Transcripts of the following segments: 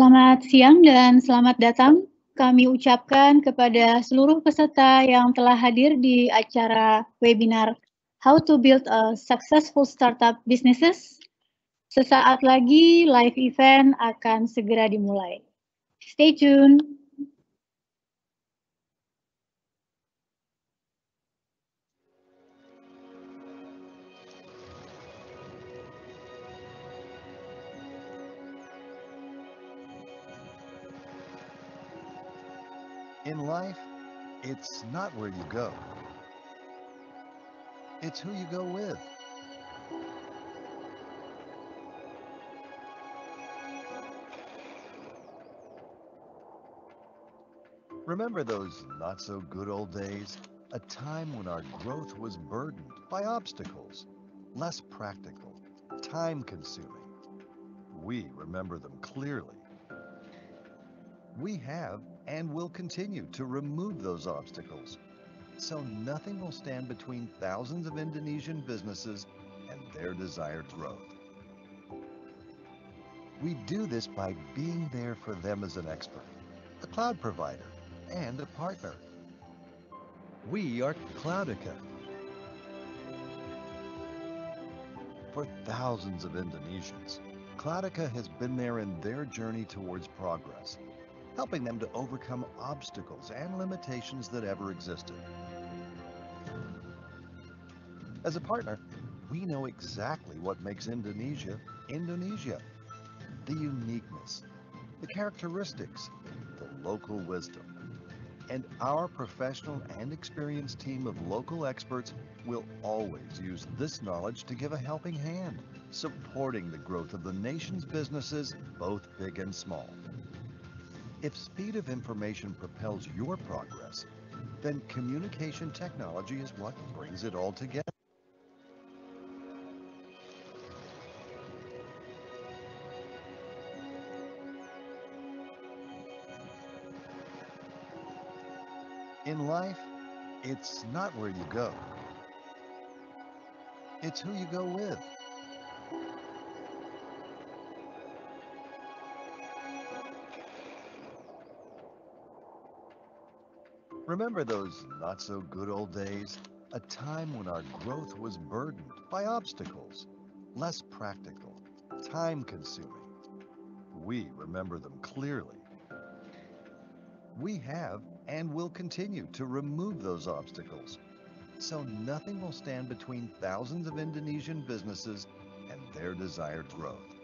Selamat siang dan selamat datang. Kami ucapkan kepada seluruh peserta yang telah hadir di acara webinar How to Build a Successful Startup Businesses. Sesaat lagi live event akan segera dimulai. Stay tune. In life, it's not where you go, it's who you go with. Remember those not so good old days? A time when our growth was burdened by obstacles, less practical, time consuming. We remember them clearly. We have and will continue to remove those obstacles so nothing will stand between thousands of Indonesian businesses and their desired growth. We do this by being there for them as an expert, a cloud provider, and a partner. We are Cloudica. For thousands of Indonesians, Cloudica has been there in their journey towards progress, helping them to overcome obstacles and limitations that ever existed. As a partner, we know exactly what makes Indonesia, Indonesia. The uniqueness, the characteristics, the local wisdom. And our professional and experienced team of local experts will always use this knowledge to give a helping hand, supporting the growth of the nation's businesses, both big and small. If speed of information propels your progress, then communication technology is what brings it all together. In life, it's not where you go, it's who you go with. Remember those not so good old days? A time when our growth was burdened by obstacles, less practical, time consuming. We remember them clearly. We have and will continue to remove those obstacles so nothing will stand between thousands of Indonesian businesses and their desired growth.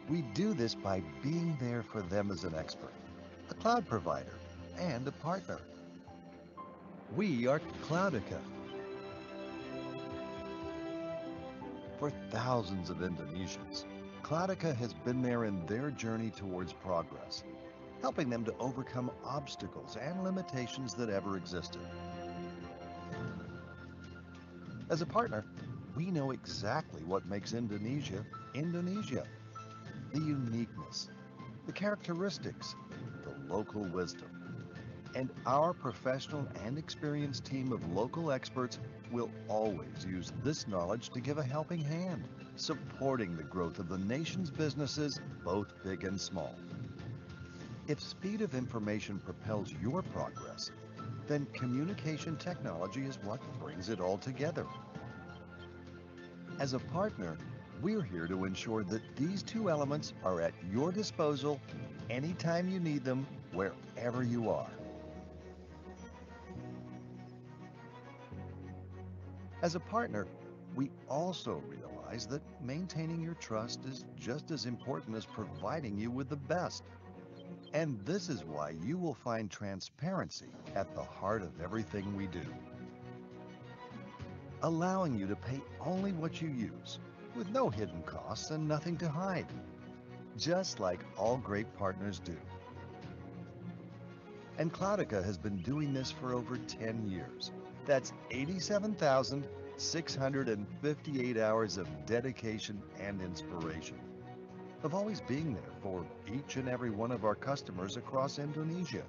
We do this by being there for them as an expert, a cloud provider, and a partner. We are Cloudica. For thousands of Indonesians, Cloudica has been there in their journey towards progress, helping them to overcome obstacles and limitations that ever existed. As a partner, we know exactly what makes Indonesia, Indonesia. The uniqueness, the characteristics, the local wisdom. And our professional and experienced team of local experts will always use this knowledge to give a helping hand, supporting the growth of the nation's businesses, both big and small. If speed of information propels your progress, then communication technology is what brings it all together. As a partner, we're here to ensure that these two elements are at your disposal anytime you need them, wherever you are. As a partner, we also realize that maintaining your trust is just as important as providing you with the best. And this is why you will find transparency at the heart of everything we do, allowing you to pay only what you use, with no hidden costs and nothing to hide, just like all great partners do. And Cloudica has been doing this for over 10 years. That's 87,658 hours of dedication and inspiration, of always being there for each and every one of our customers across Indonesia.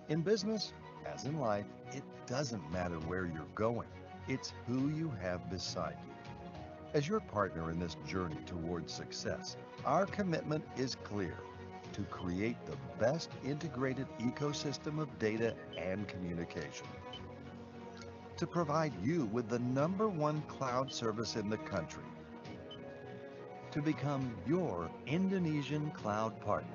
In business, as in life, it doesn't matter where you're going. It's who you have beside you. As your partner in this journey towards success, our commitment is clear: to create the best integrated ecosystem of data and communication, to provide you with the #1 cloud service in the country, to become your Indonesian cloud partner.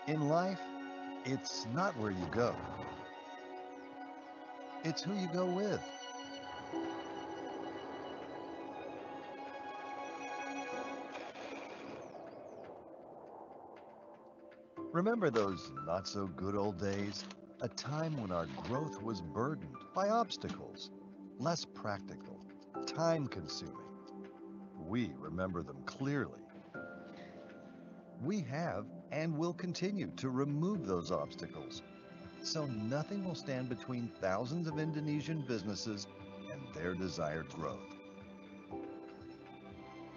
In life, it's not where you go, it's who you go with. Remember those not so good old days? A time when our growth was burdened by obstacles, less practical, time consuming. We remember them clearly. We have and will continue to remove those obstacles, so nothing will stand between thousands of Indonesian businesses and their desired growth.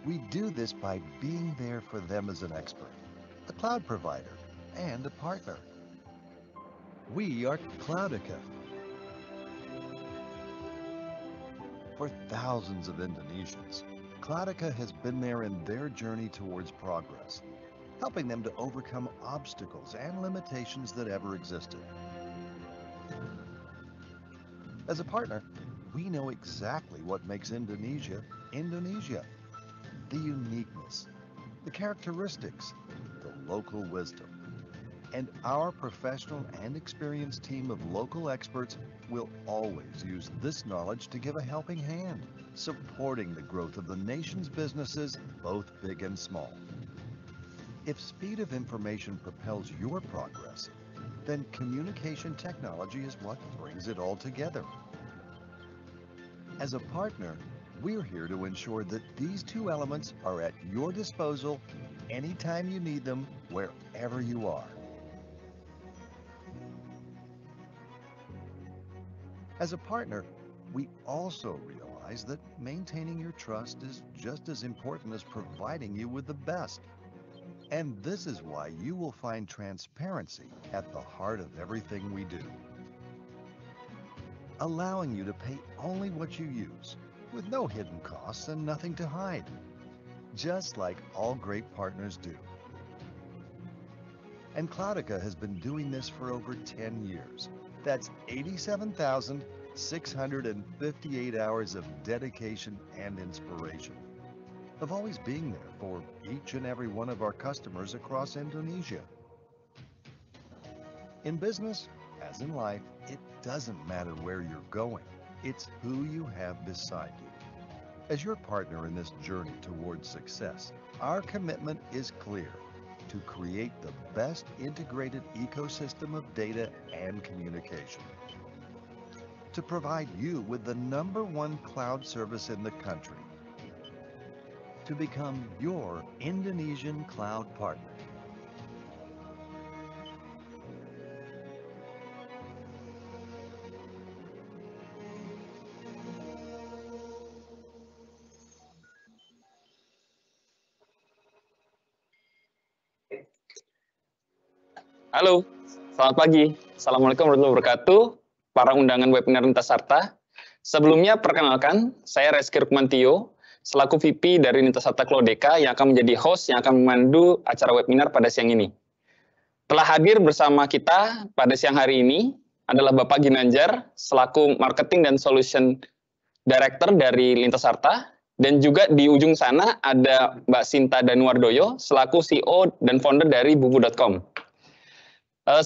We do this by being there for them as an expert, a cloud provider, and a partner. We are Cloudica. For thousands of Indonesians, Cloudica has been there in their journey towards progress, helping them to overcome obstacles and limitations that ever existed. As a partner, we know exactly what makes Indonesia, Indonesia. The uniqueness, the characteristics, the local wisdom. And our professional and experienced team of local experts will always use this knowledge to give a helping hand, supporting the growth of the nation's businesses, both big and small. If speed of information propels your progress, then communication technology is what brings it all together. As a partner, we're here to ensure that these two elements are at your disposal anytime you need them, wherever you are. As a partner, we also realize that maintaining your trust is just as important as providing you with the best. And this is why you will find transparency at the heart of everything we do, allowing you to pay only what you use, with no hidden costs and nothing to hide, just like all great partners do. And Cloudica has been doing this for over 10 years. That's 87,658 hours of dedication and inspiration, of always being there for each and every one of our customers across Indonesia. In business, as in life, it doesn't matter where you're going. It's who you have beside you. As your partner in this journey towards success, our commitment is clear: to create the best integrated ecosystem of data and communication, to provide you with the #1 cloud service in the country, to become your Indonesian cloud partner. Halo, selamat pagi. Assalamualaikum warahmatullahi wabarakatuh. Para undangan webinar Lintas Sarta. Sebelumnya, perkenalkan, saya Reski Rukmantio, selaku VP dari Lintas Sarta Cloudica yang akan menjadi host yang akan memandu acara webinar pada siang ini. Telah hadir bersama kita pada siang hari ini adalah Bapak Ginanjar, selaku Marketing dan Solution Director dari Lintas Sarta, dan juga di ujung sana ada Mbak Sinta Danuardoyo, selaku CEO dan founder dari bubu.com.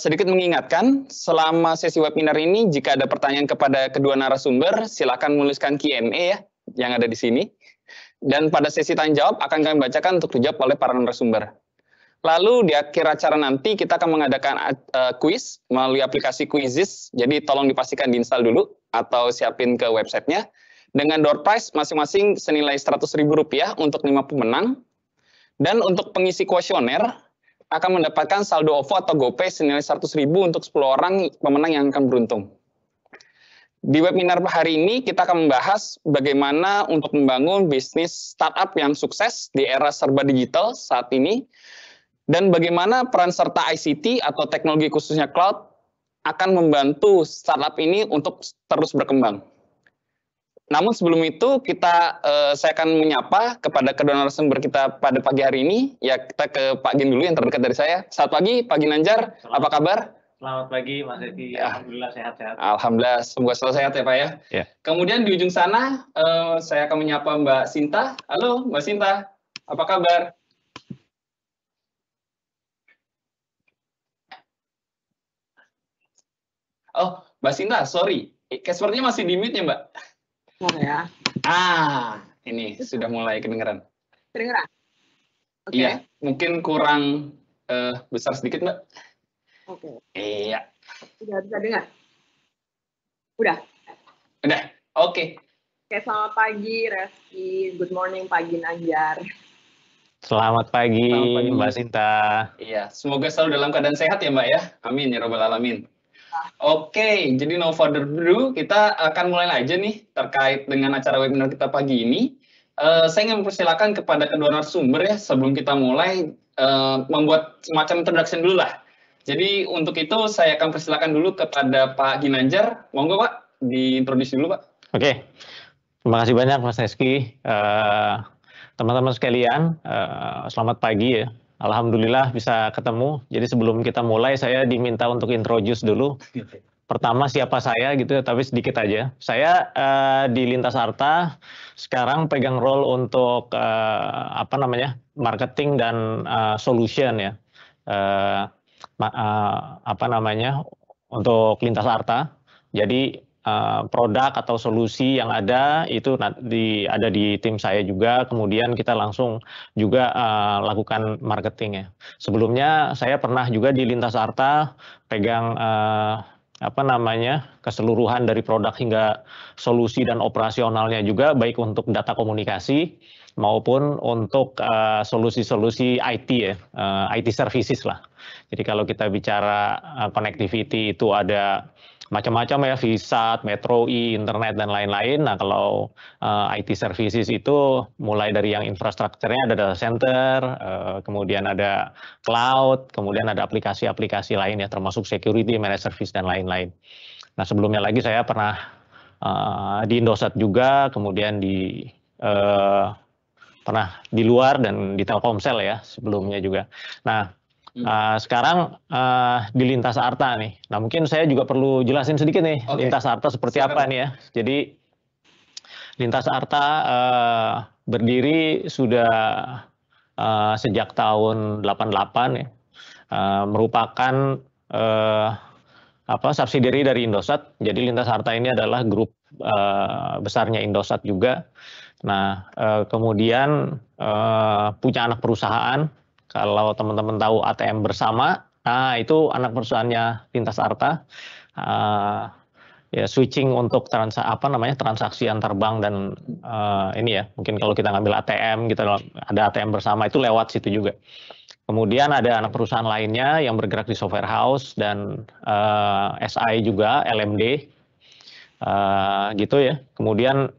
Sedikit mengingatkan, selama sesi webinar ini, jika ada pertanyaan kepada kedua narasumber, silakan menuliskan Q&A ya, yang ada di sini. Dan pada sesi tanya jawab akan kami bacakan untuk dijawab oleh para narasumber. Lalu di akhir acara nanti kita akan mengadakan kuis melalui aplikasi Quizizz, jadi tolong dipastikan diinstal dulu atau siapin ke websitenya. Dengan door prize masing-masing senilai Rp100.000 untuk 5 pemenang. Dan untuk pengisi kuesioner akan mendapatkan saldo OVO atau GoPay senilai 100.000 untuk 10 orang pemenang yang akan beruntung. Di webinar hari ini kita akan membahas bagaimana untuk membangun bisnis startup yang sukses di era serba digital saat ini, dan bagaimana peran serta ICT atau teknologi khususnya cloud akan membantu startup ini untuk terus berkembang. Namun sebelum itu saya akan menyapa kepada kedua narasumber kita pada pagi hari ini. Ya, kita ke Pak Gin dulu yang terdekat dari saya. Selamat pagi Pak Ginanjar, apa kabar? Selamat pagi Mas Edi, alhamdulillah sehat-sehat. Alhamdulillah, semoga selalu sehat ya Pak ya. Ya. Kemudian di ujung sana saya akan menyapa Mbak Sinta. Halo Mbak Sinta, apa kabar? Oh Mbak Sinta, sorry, sepertinya masih di mute ya Mbak. Oh ya. Ini sudah mulai kedengeran. Kedengeran? Oke. Iya, mungkin kurang besar sedikit Mbak. Oke. Iya. Udah bisa dengar? Udah? Udah, oke. Oke, selamat pagi Reski. Good morning Pak Ginanjar. Selamat pagi, Mbak Sinta. Iya, semoga selalu dalam keadaan sehat ya Mbak ya. Amin ya robbal alamin. Oke, jadi no further ado, kita akan mulai aja nih terkait dengan acara webinar kita pagi ini. Saya ingin mempersilakan kepada kedua narasumber ya, sebelum kita mulai membuat semacam introduction dulu lah. Jadi untuk itu saya akan persilakan dulu kepada Pak Ginanjar. Monggo Pak, diintroduksi dulu Pak. Oke, terima kasih banyak Mas Reski. Teman-teman sekalian, selamat pagi ya. Alhamdulillah bisa ketemu. Jadi sebelum kita mulai, saya diminta untuk introduce dulu. Pertama siapa saya gitu, tapi sedikit aja. Saya di Lintas Arta sekarang pegang role untuk marketing dan solution ya. Untuk Lintas Arta. Jadi produk atau solusi yang ada itu ada di tim saya juga. Kemudian kita langsung juga lakukan marketing ya. Sebelumnya saya pernah juga di Lintas Arta pegang keseluruhan dari produk hingga solusi dan operasionalnya juga, baik untuk data komunikasi maupun untuk solusi-solusi IT ya, IT services lah. Jadi kalau kita bicara connectivity itu ada macam-macam ya, VSAT, Metro E, internet dan lain-lain. Nah kalau IT services itu mulai dari yang infrastrukturnya ada data center, kemudian ada cloud, kemudian ada aplikasi-aplikasi lain ya, termasuk security, managed service dan lain-lain. Nah sebelumnya lagi saya pernah di Indosat juga, kemudian pernah di luar dan di Telkomsel ya sebelumnya juga. Nah sekarang di Lintas Arta nih. Nah mungkin saya juga perlu jelasin sedikit nih. Okay. Lintas Arta seperti apa nih ya. Jadi Lintas Arta berdiri sudah sejak tahun 88 ya. Merupakan subsidiary dari Indosat. Jadi Lintas Arta ini adalah grup besarnya Indosat juga. Nah kemudian punya anak perusahaan. Kalau teman-teman tahu ATM Bersama, nah itu anak perusahaannya Lintas Arta. Ya switching untuk transaksi antar bank dan ini ya, mungkin kalau kita ngambil ATM, kita ada ATM Bersama itu lewat situ juga. Kemudian ada anak perusahaan lainnya yang bergerak di software house dan SI juga, LMD, gitu ya. Kemudian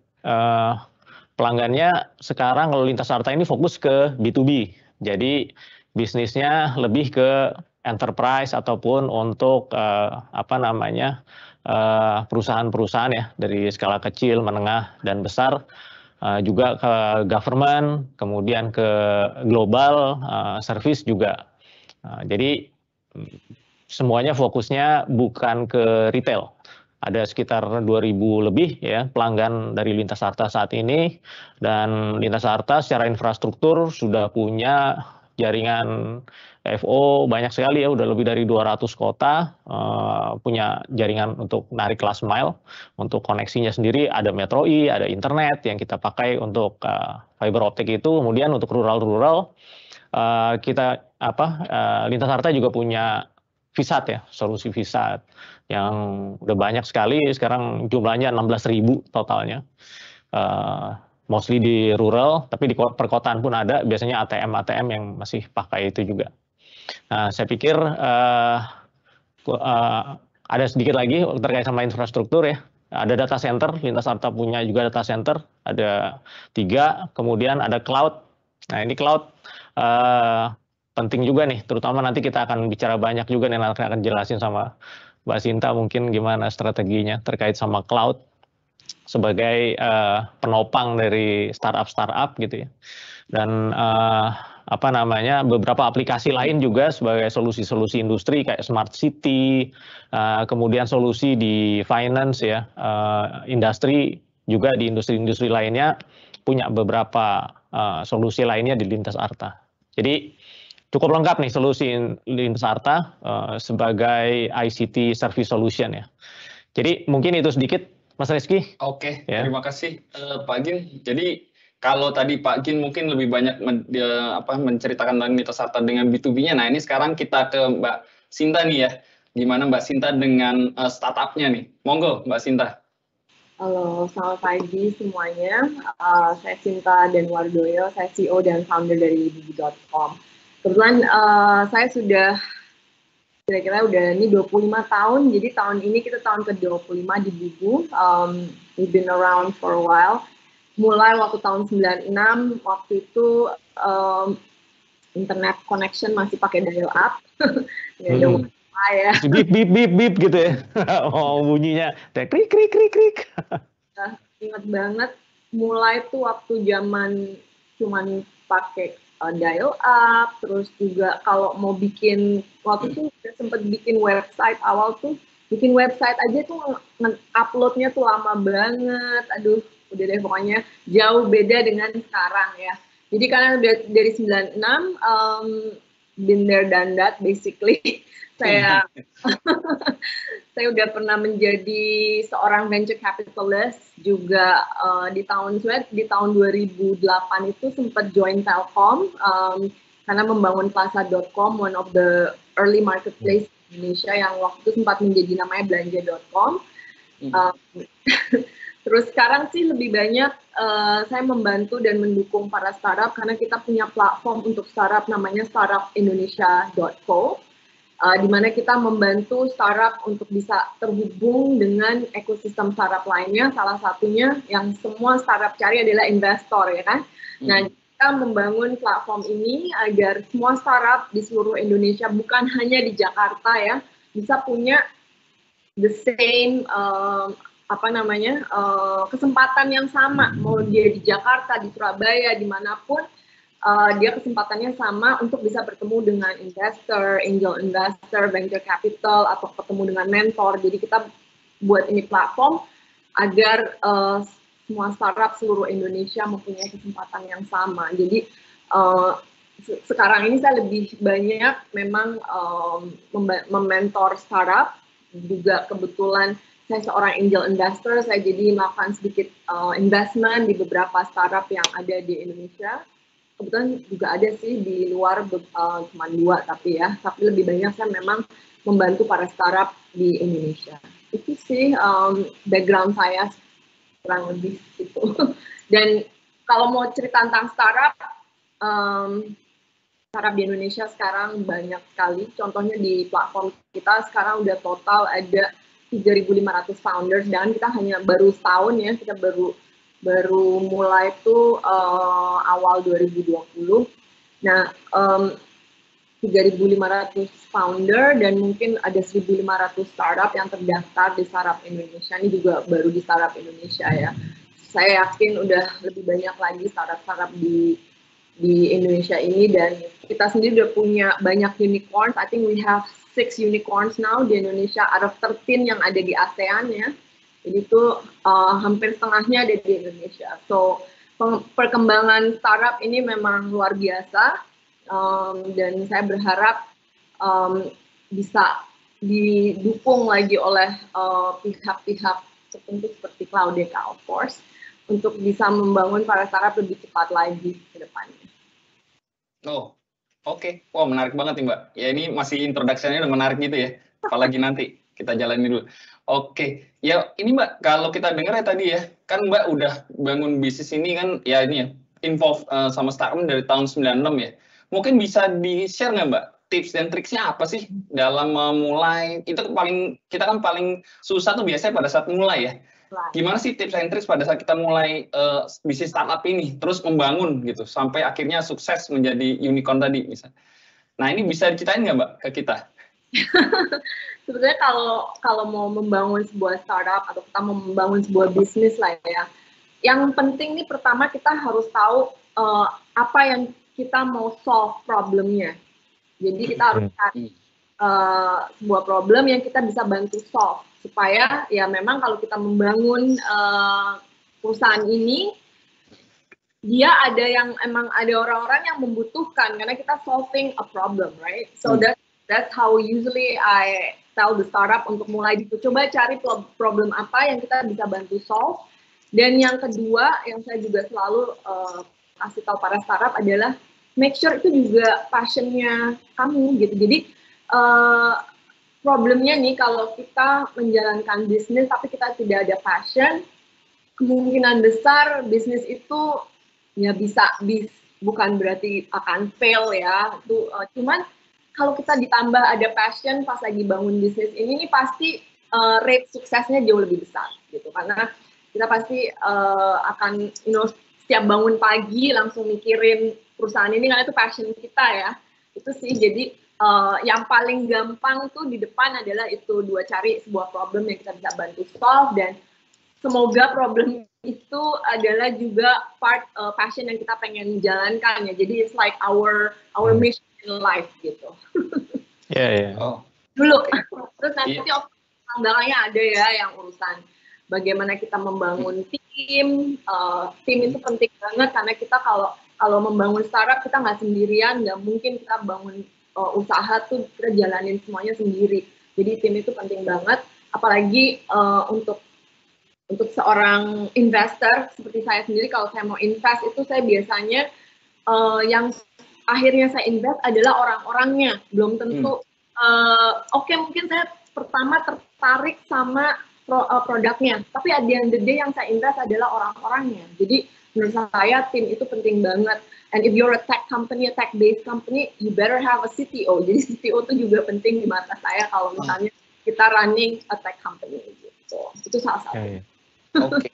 pelanggannya sekarang kalau Lintas Arta ini fokus ke B2B. Jadi bisnisnya lebih ke enterprise ataupun untuk perusahaan-perusahaan ya dari skala kecil, menengah dan besar, juga ke government, kemudian ke global service juga. Jadi semuanya fokusnya bukan ke retail. Ada sekitar 2.000 lebih ya pelanggan dari Lintas Arta saat ini, dan Lintas Arta secara infrastruktur sudah punya jaringan FO banyak sekali ya, udah lebih dari 200 kota, punya jaringan untuk narik last mile. Untuk koneksinya sendiri ada Metro E, ada internet yang kita pakai untuk fiber optik itu. Kemudian untuk rural Lintas Arta juga punya VSAT ya, solusi VSAT yang udah banyak sekali, sekarang jumlahnya 16.000 totalnya. mostly di rural, tapi di perkotaan pun ada, biasanya ATM yang masih pakai itu juga. Nah, saya pikir ada sedikit lagi terkait sama infrastruktur ya. Ada data center, Lintas Arta punya juga data center, ada 3, kemudian ada cloud. Nah, ini cloud penting juga nih, terutama nanti kita akan bicara banyak juga nih, nanti akan jelasin sama Mbak Sinta mungkin gimana strateginya terkait sama cloud sebagai penopang dari startup gitu ya. Dan beberapa aplikasi lain juga sebagai solusi-solusi industri kayak smart city, kemudian solusi di finance ya, industri juga di industri-industri lainnya punya beberapa solusi lainnya di Lintas Arta. Jadi cukup lengkap nih solusi Lintas Arta sebagai ICT service solution ya. Jadi mungkin itu sedikit Mas Rizky. Oke, ya. Terima kasih Pak Gin. Jadi kalau tadi Pak Gin mungkin lebih banyak menceritakan tentang Lintas Arta dengan B2B-nya. Nah, ini sekarang kita ke Mbak Sinta nih ya. Gimana Mbak Sinta dengan startup-nya nih? Monggo Mbak Sinta. Halo, selamat pagi semuanya. Saya Sinta Denwardoyo, saya CEO dan founder dari Bibi.com. Kebetulan saya sudah kira-kira udah ini 25 tahun, jadi tahun ini kita tahun ke-25 di Bibu. We've been around for a while. Mulai waktu tahun 96, waktu itu internet connection masih pakai dial up. Nggak ada wifi ya. Bip gitu ya. Oh, bunyinya krik. Ingat banget, mulai tuh waktu zaman cuman pakai dial up, terus juga kalau mau bikin, waktu itu sempat bikin website, awal tuh bikin website aja tuh uploadnya tuh lama banget, aduh udah deh pokoknya jauh beda dengan sekarang ya. Jadi karena udah dari 96, been there done that basically. Saya udah pernah menjadi seorang venture capitalist juga di tahun 2008 itu sempat join Telkom karena membangun Plaza.com, one of the early marketplace di Indonesia yang waktu itu sempat menjadi namanya Belanja.com. Terus sekarang sih lebih banyak saya membantu dan mendukung para startup karena kita punya platform untuk startup namanya startupindonesia.co. Di mana kita membantu startup untuk bisa terhubung dengan ekosistem startup lainnya. Salah satunya yang semua startup cari adalah investor, ya kan? Nah, kita membangun platform ini agar semua startup di seluruh Indonesia, bukan hanya di Jakarta ya, bisa punya the same kesempatan yang sama. Mau dia di Jakarta, di Surabaya, dimanapun. Dia kesempatannya sama untuk bisa bertemu dengan investor, angel investor, venture capital, atau ketemu dengan mentor. Jadi kita buat ini platform agar semua startup seluruh Indonesia mempunyai kesempatan yang sama. Jadi sekarang ini saya lebih banyak memang mementor startup, juga kebetulan saya seorang angel investor, saya jadi melakukan sedikit investment di beberapa startup yang ada di Indonesia. Kebetulan juga ada sih di luar cuma 2 tapi lebih banyak saya memang membantu para startup di Indonesia. Itu sih background saya kurang lebih itu. Dan kalau mau cerita tentang startup di Indonesia sekarang banyak sekali. Contohnya di platform kita sekarang udah total ada 3.500 founders dan kita hanya baru setahun ya, kita baru mulai tuh awal 2020. Nah, 3.500 founder dan mungkin ada 1.500 startup yang terdaftar di Startup Indonesia. Ini juga baru di Startup Indonesia ya. Saya yakin udah lebih banyak lagi startup di Indonesia ini, dan kita sendiri udah punya banyak unicorns. I think we have 6 unicorns now di Indonesia out of 13 yang ada di ASEAN ya. Jadi itu hampir setengahnya ada di Indonesia. So perkembangan startup ini memang luar biasa, dan saya berharap bisa didukung lagi oleh pihak-pihak tertentu seperti Cloudeka of course, untuk bisa membangun para startup lebih cepat lagi ke depannya. Oh, oke. Wow, menarik banget nih Mbak. Ya ini masih introduction-nya udah menarik gitu ya. Apalagi nanti kita jalani dulu. Oke, ya ini Mbak, kalau kita dengar ya tadi ya, kan Mbak udah bangun bisnis ini kan ya ini ya, involve sama startup dari tahun 96 ya. Mungkin bisa di-share nggak Mbak, tips dan triksnya apa sih dalam memulai, itu kita kan paling susah tuh biasanya pada saat mulai ya. Gimana sih tips and tricks pada saat kita mulai bisnis startup ini, terus membangun gitu, sampai akhirnya sukses menjadi unicorn tadi misalnya. Nah ini bisa diceritain nggak Mbak ke kita? Sebenarnya kalau mau membangun sebuah startup atau kita mau membangun sebuah bisnis lah ya, yang penting nih pertama kita harus tahu apa yang kita mau solve problemnya. Jadi kita harus cari sebuah problem yang kita bisa bantu solve supaya ya memang kalau kita membangun perusahaan ini dia emang ada orang-orang yang membutuhkan karena kita solving a problem, right? So that's how usually I tell the startup untuk mulai gitu. Coba cari problem apa yang kita bisa bantu solve. Dan yang kedua yang saya juga selalu kasih tahu para startup adalah make sure itu juga passionnya kamu gitu. Jadi problemnya nih kalau kita menjalankan bisnis tapi kita tidak ada passion, kemungkinan besar bisnis itu ya bukan berarti akan fail ya. Cuman kalau kita ditambah ada passion pas lagi bangun bisnis ini pasti rate suksesnya jauh lebih besar gitu, karena kita pasti akan setiap bangun pagi langsung mikirin perusahaan ini karena itu passion kita ya. Itu sih, jadi yang paling gampang tuh di depan adalah itu cari sebuah problem yang kita bisa bantu solve, dan semoga problem itu adalah juga part passion yang kita pengen jalankan ya. Jadi it's like our mission in life gitu. Iya. Oh. Dulu. Terus nanti belakangnya ada ya yang urusan bagaimana kita membangun tim. Tim itu penting banget karena kita kalau membangun startup kita nggak sendirian, nggak mungkin kita bangun usaha tuh kita jalanin semuanya sendiri. Jadi tim itu penting banget, apalagi untuk seorang investor seperti saya sendiri. Kalau saya mau invest itu saya biasanya yang akhirnya saya invest adalah orang-orangnya, belum tentu mungkin saya pertama tertarik sama produknya, tapi at the end of the day yang saya invest adalah orang-orangnya. Jadi menurut saya tim itu penting banget. And if you're a tech company, a tech-based company, you better have a CTO. Jadi CTO itu juga penting di mata saya kalau misalnya kita running a tech company gitu. Itu salah satu. Oke.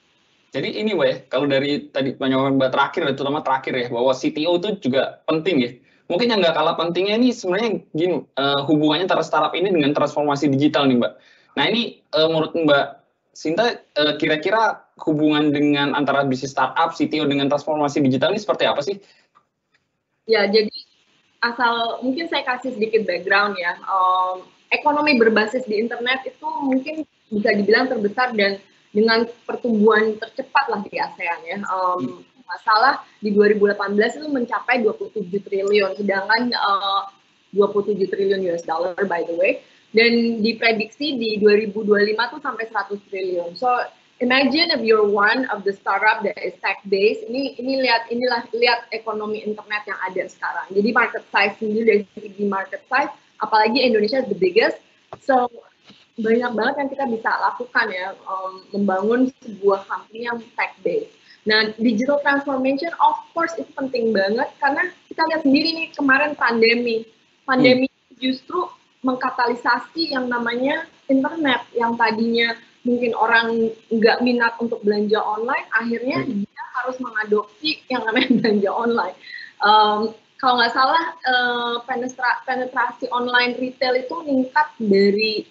Jadi ini Mbak ya, kalau dari tadi penyampaian Mbak terakhir, terutama terakhir ya, bahwa CTO itu juga penting ya. Mungkin yang nggak kalah pentingnya ini sebenarnya gini, hubungannya antara startup ini dengan transformasi digital nih Mbak. Nah ini menurut Mbak Sinta, kira-kira hubungan dengan antara bisnis startup, CTO dengan transformasi digital ini seperti apa sih? Ya, jadi mungkin saya kasih sedikit background ya. Ekonomi berbasis di internet itu mungkin bisa dibilang terbesar dan dengan pertumbuhan tercepat lah di ASEAN ya. Masalah di 2018 itu mencapai 27 triliun, sedangkan 27 triliun US dollar by the way, dan diprediksi di 2025 tuh sampai 100 triliun. So imagine if you're one of the startup that is tech based, lihat ekonomi internet yang ada sekarang. Jadi market size sendiri, dari segi market size, apalagi Indonesia is the biggest. So banyak banget yang kita bisa lakukan ya, membangun sebuah company yang tech based. Nah, digital transformation of course itu penting banget karena kita lihat sendiri nih kemarin pandemi justru mengkatalisasi yang namanya internet, yang tadinya mungkin orang nggak minat untuk belanja online, akhirnya dia harus mengadopsi yang namanya belanja online. Kalau nggak salah penetrasi online retail itu meningkat dari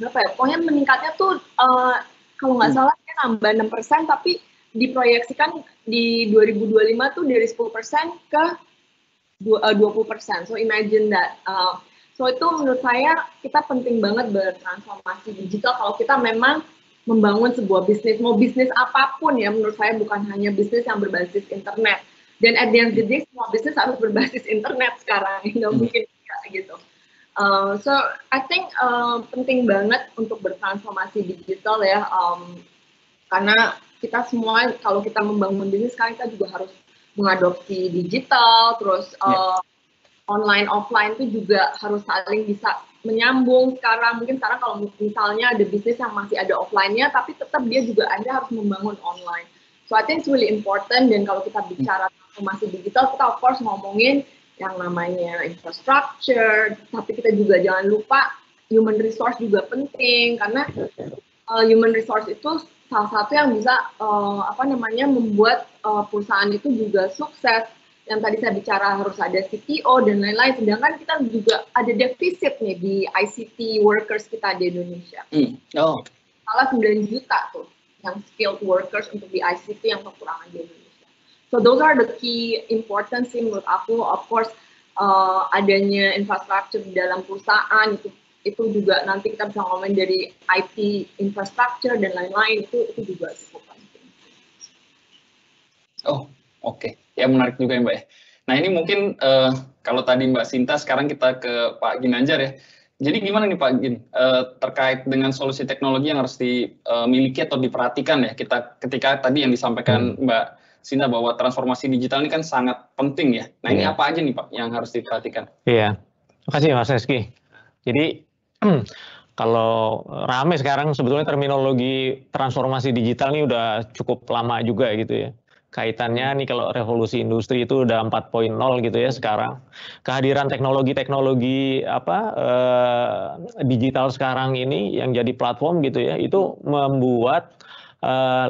berapa ya? Pokoknya meningkatnya tuh kalau nggak salah nambah 6%, tapi diproyeksikan di 2025 tuh dari 10% ke 20%. So imagine that. So itu menurut saya kita penting banget bertransformasi digital kalau kita memang membangun sebuah bisnis. Mau bisnis apapun ya, menurut saya bukan hanya bisnis yang berbasis internet. Dan at the end of the day semua bisnis harus berbasis internet sekarang. Nggak mungkin gitu. So I think penting banget untuk bertransformasi digital ya, karena kita semua kalau kita membangun bisnis sekarang kita juga harus mengadopsi digital, terus online offline itu juga harus saling bisa menyambung sekarang. Mungkin sekarang kalau misalnya ada bisnis yang masih ada offline-nya, tapi tetap dia juga Anda harus membangun online. So I think it's really important, dan kalau kita bicara transformasi digital, kita of course ngomongin yang namanya infrastructure, tapi kita juga jangan lupa human resource juga penting, karena human resource itu salah satu yang bisa membuat perusahaan itu juga sukses. Yang tadi saya bicara harus ada CTO dan lain-lain, sedangkan kita juga ada defisit nih di ICT workers kita di Indonesia. Salah 9 juta tuh yang skilled workers untuk di ICT yang kekurangan di Indonesia. So those are the key importance sih menurut aku. Of course, adanya infrastruktur di dalam perusahaan itu juga nanti kita bisa ngomongin dari IT infrastructure dan lain-lain, itu juga cukup penting. Oke. Ya menarik juga ya Mbak ya. Nah ini mungkin kalau tadi Mbak Sinta, sekarang kita ke Pak Ginanjar ya. Jadi gimana nih Pak Gin, terkait dengan solusi teknologi yang harus dimiliki atau diperhatikan ya ketika tadi yang disampaikan Mbak Sinta bahwa transformasi digital ini kan sangat penting ya. Nah ini apa aja nih Pak yang harus diperhatikan? Iya, terima kasih Mas Reski. Jadi kalau rame sekarang sebetulnya terminologi transformasi digital ini udah cukup lama juga gitu ya. Kaitannya nih kalau revolusi industri itu udah 4.0 gitu ya sekarang. Kehadiran teknologi-teknologi digital sekarang ini yang jadi platform gitu ya, itu membuat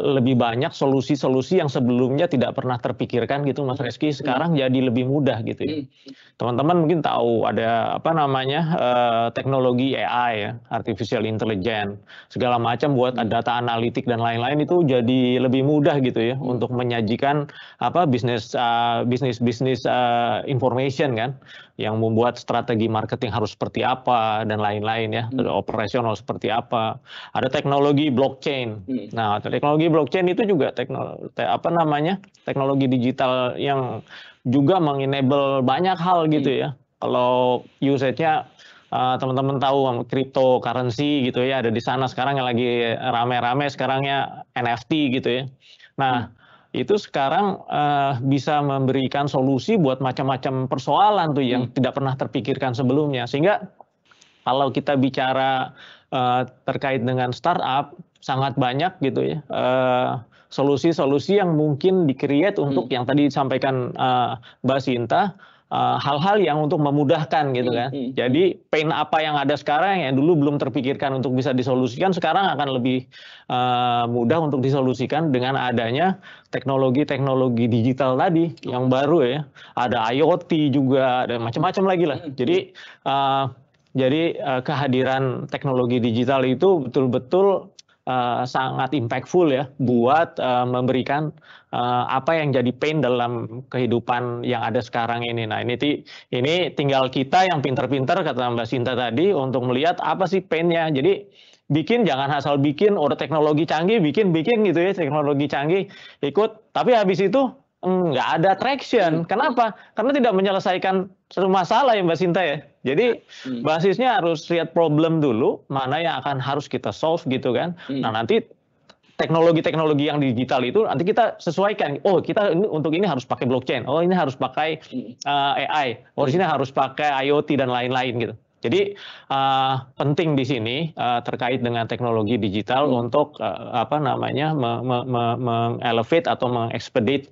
lebih banyak solusi-solusi yang sebelumnya tidak pernah terpikirkan gitu Mas Reski, sekarang jadi lebih mudah gitu ya. Teman-teman mungkin tahu ada teknologi AI ya, artificial intelligence, segala macam buat data analitik dan lain-lain itu jadi lebih mudah gitu ya untuk menyajikan bisnis information kan, yang membuat strategi marketing harus seperti apa dan lain-lain ya, operasional seperti apa. Ada teknologi blockchain. Nah, teknologi blockchain itu juga teknologi digital yang juga mengenable banyak hal gitu ya. Kalau usage-nya teman-teman tahu cryptocurrency gitu ya, ada di sana sekarang yang lagi rame-rame sekarangnya NFT gitu ya. Nah, itu sekarang bisa memberikan solusi buat macam-macam persoalan tuh yang tidak pernah terpikirkan sebelumnya. Sehingga kalau kita bicara terkait dengan startup, sangat banyak gitu ya solusi-solusi yang mungkin di-create untuk yang tadi disampaikan Mbak Sinta, hal-hal yang untuk memudahkan gitu kan. Jadi pain apa yang ada sekarang yang dulu belum terpikirkan untuk bisa disolusikan, sekarang akan lebih mudah untuk disolusikan dengan adanya teknologi-teknologi digital tadi yang baru ya. Ada IoT juga, ada macam-macam lagi lah. Jadi kehadiran teknologi digital itu betul-betul sangat impactful ya buat memberikan apa yang jadi pain dalam kehidupan yang ada sekarang ini. Nah ini tinggal kita yang pintar-pintar kata Mbak Sinta tadi untuk melihat apa sih painnya. Jadi jangan asal bikin udah teknologi canggih bikin gitu ya, teknologi canggih ikut, tapi habis itu nggak ada traction. Kenapa? Karena tidak menyelesaikan satu masalah ya Mbak Sinta ya. Jadi basisnya harus lihat problem dulu, mana yang akan harus kita solve gitu kan. Nah nanti teknologi-teknologi yang digital itu nanti kita sesuaikan. Oh kita untuk ini harus pakai blockchain. Oh ini harus pakai AI. Oh di sini harus pakai IoT dan lain-lain gitu. Jadi penting di sini terkait dengan teknologi digital untuk mengelevate atau mengekspedite